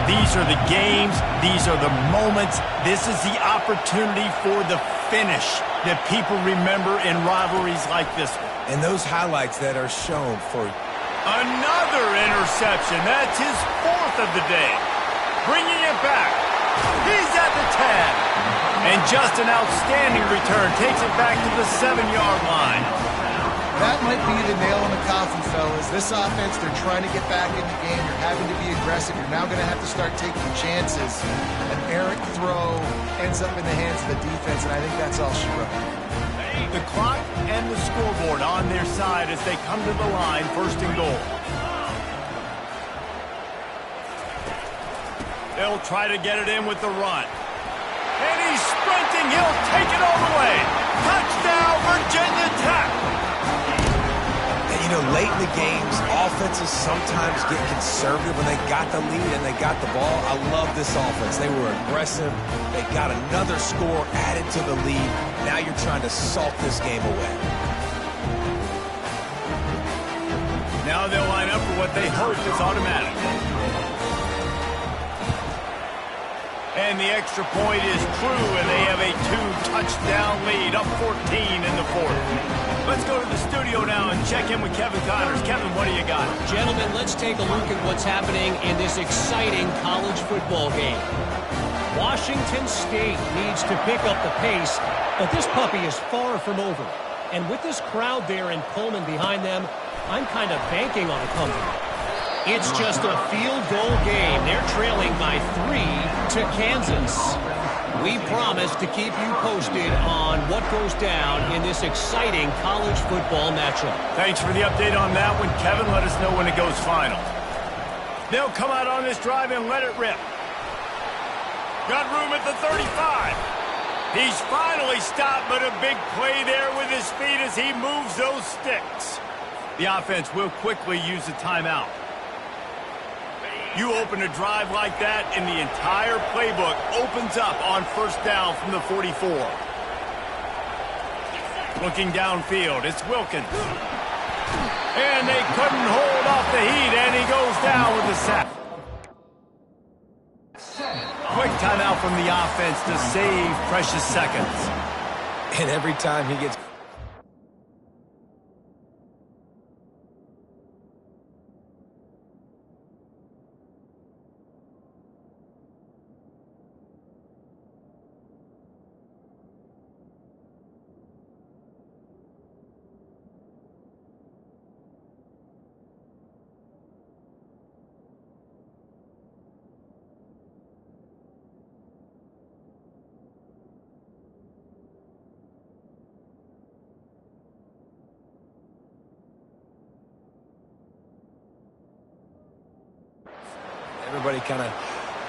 These are the games. These are the moments. This is the opportunity for the finish that people remember in rivalries like this one. And those highlights that are shown for another interception. That's his 4th of the day. Bringing it back. He's at the 10. And just an outstanding return. Takes it back to the 7-yard line. That might be the nail in the coffin, fellas. This offense, they're trying to get back in the game. You're having to be aggressive. You're now going to have to start taking chances. An errant throw ends up in the hands of the defense, and I think that's all she wrote. The clock and the scoreboard on their side as they come to the line, 1st and goal. They'll try to get it in with the run. And he's sprinting. He'll take it all the way. You know, late in the games, offenses sometimes get conservative when they got the lead and they got the ball. I love this offense. They were aggressive. They got another score added to the lead. Now you're trying to salt this game away. Now they'll line up for what they hope is automatic. And the extra point is true, and they have a 2-touchdown lead, up 14 in the fourth. Let's go to the studio now and check in with Kevin Connors. Kevin, what do you got? Gentlemen, let's take a look at what's happening in this exciting college football game. Washington State needs to pick up the pace, but this puppy is far from over. And with this crowd there in Pullman behind them, I'm kind of banking on a comeback. It's just a field goal game. They're trailing by 3 to Kansas. We promise to keep you posted on what goes down in this exciting college football matchup. Thanks for the update on that one, Kevin. Let us know when it goes final. They'll come out on this drive and let it rip. Got room at the 35. He's finally stopped, but a big play there with his feet as he moves those sticks. The offense will quickly use a timeout. You open a drive like that, and the entire playbook opens up on first down from the 44. Looking downfield, it's Wilkins. And they couldn't hold off the heat, and he goes down with a sack. Quick timeout from the offense to save precious seconds. And every time he gets... Everybody kind of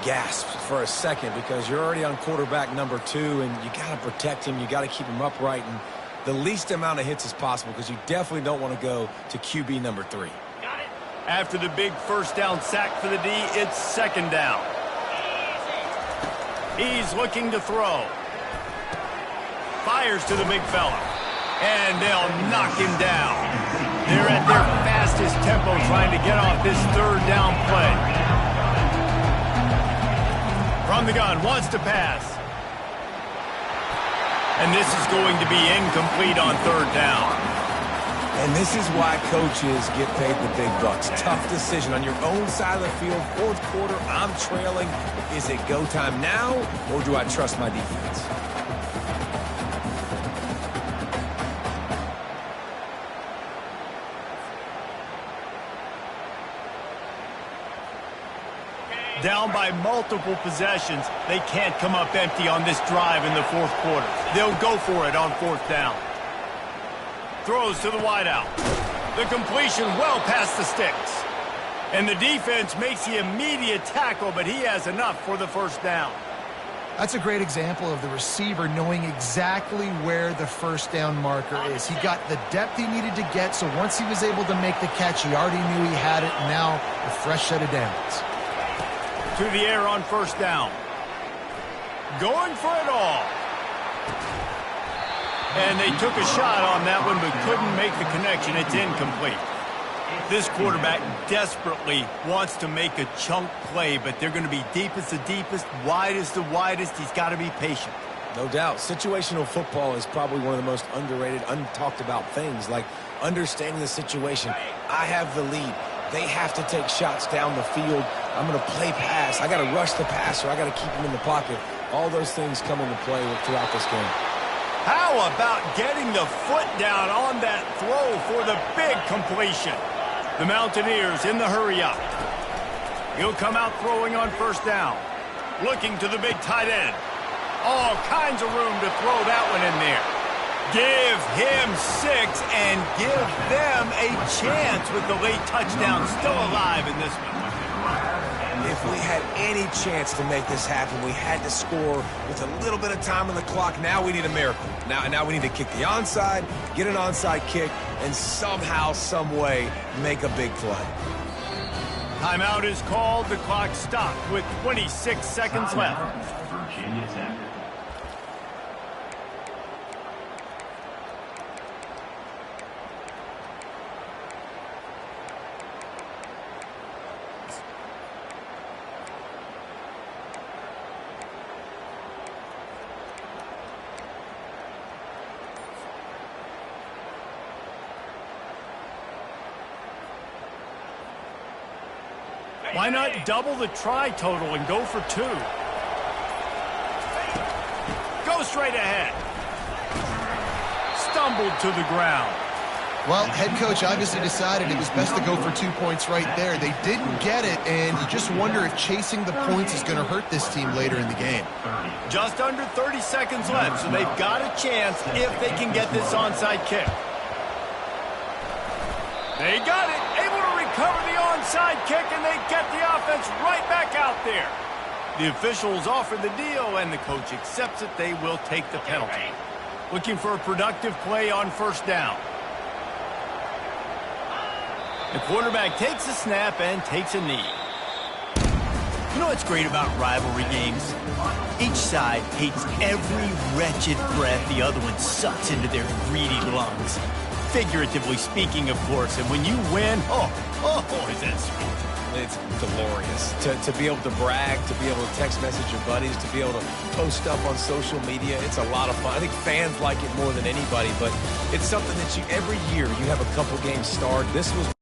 gasps for a second because you're already on quarterback number 2, and you got to protect him. You got to keep him upright and the least amount of hits as possible because you definitely don't want to go to QB number 3. Got it. After the big first down sack for the D, it's second down. He's looking to throw. Fires to the big fella. And they'll knock him down. They're at their fastest tempo trying to get off this third down play. From the gun, wants to pass. And this is going to be incomplete on third down. And this is why coaches get paid the big bucks. Tough decision on your own side of the field. Fourth quarter, I'm trailing. Is it go time now, or do I trust my defense? Down by multiple possessions, they can't come up empty on this drive in the fourth quarter. They'll go for it on fourth down. Throws to the wideout. The completion well past the sticks. And the defense makes the immediate tackle, but he has enough for the first down. That's a great example of the receiver knowing exactly where the first down marker is. He got the depth he needed to get, so once he was able to make the catch, he already knew he had it, and now a fresh set of downs. To the air on first down. Going for it all. And they took a shot on that one, but couldn't make the connection. It's incomplete. This quarterback desperately wants to make a chunk play, but they're going to be deep as the deepest, wide as the widest. He's got to be patient. No doubt. Situational football is probably one of the most underrated, untalked about things, like understanding the situation. I have the lead. They have to take shots down the field. I'm going to play pass. I got to rush the passer. I got to keep him in the pocket. All those things come into play throughout this game. How about getting the foot down on that throw for the big completion? The Mountaineers in the hurry up. He'll come out throwing on first down. Looking to the big tight end. All kinds of room to throw that one in there. Give him 6 and give them a chance with the late touchdown still alive in this one. If we had any chance to make this happen, we had to score with a little bit of time on the clock. Now we need a miracle. Now we need to kick the onside, get an onside kick, and somehow, some way, make a big play. Timeout is called. The clock stopped with 26 seconds left. Virginia Tech. Why not double the try total and go for 2? Go straight ahead. Stumbled to the ground. Well, head coach obviously decided it was best to go for 2 points right there. They didn't get it, and you just wonder if chasing the points is going to hurt this team later in the game. Just under 30 seconds left, so they've got a chance if they can get this onside kick. They got it, able to recover the onside kick, and they get the offense right back out there. The officials offer the deal, and the coach accepts it. They will take the penalty. Looking for a productive play on first down. The quarterback takes a snap and takes a knee. You know what's great about rivalry games? Each side hates every wretched breath the other one sucks into their greedy lungs. Figuratively speaking, of course, and when you win, is that sweet. It's glorious to be able to brag, to be able to text message your buddies, to be able to post up on social media. It's a lot of fun. I think fans like it more than anybody, but it's something that every year you have a couple games starred. This was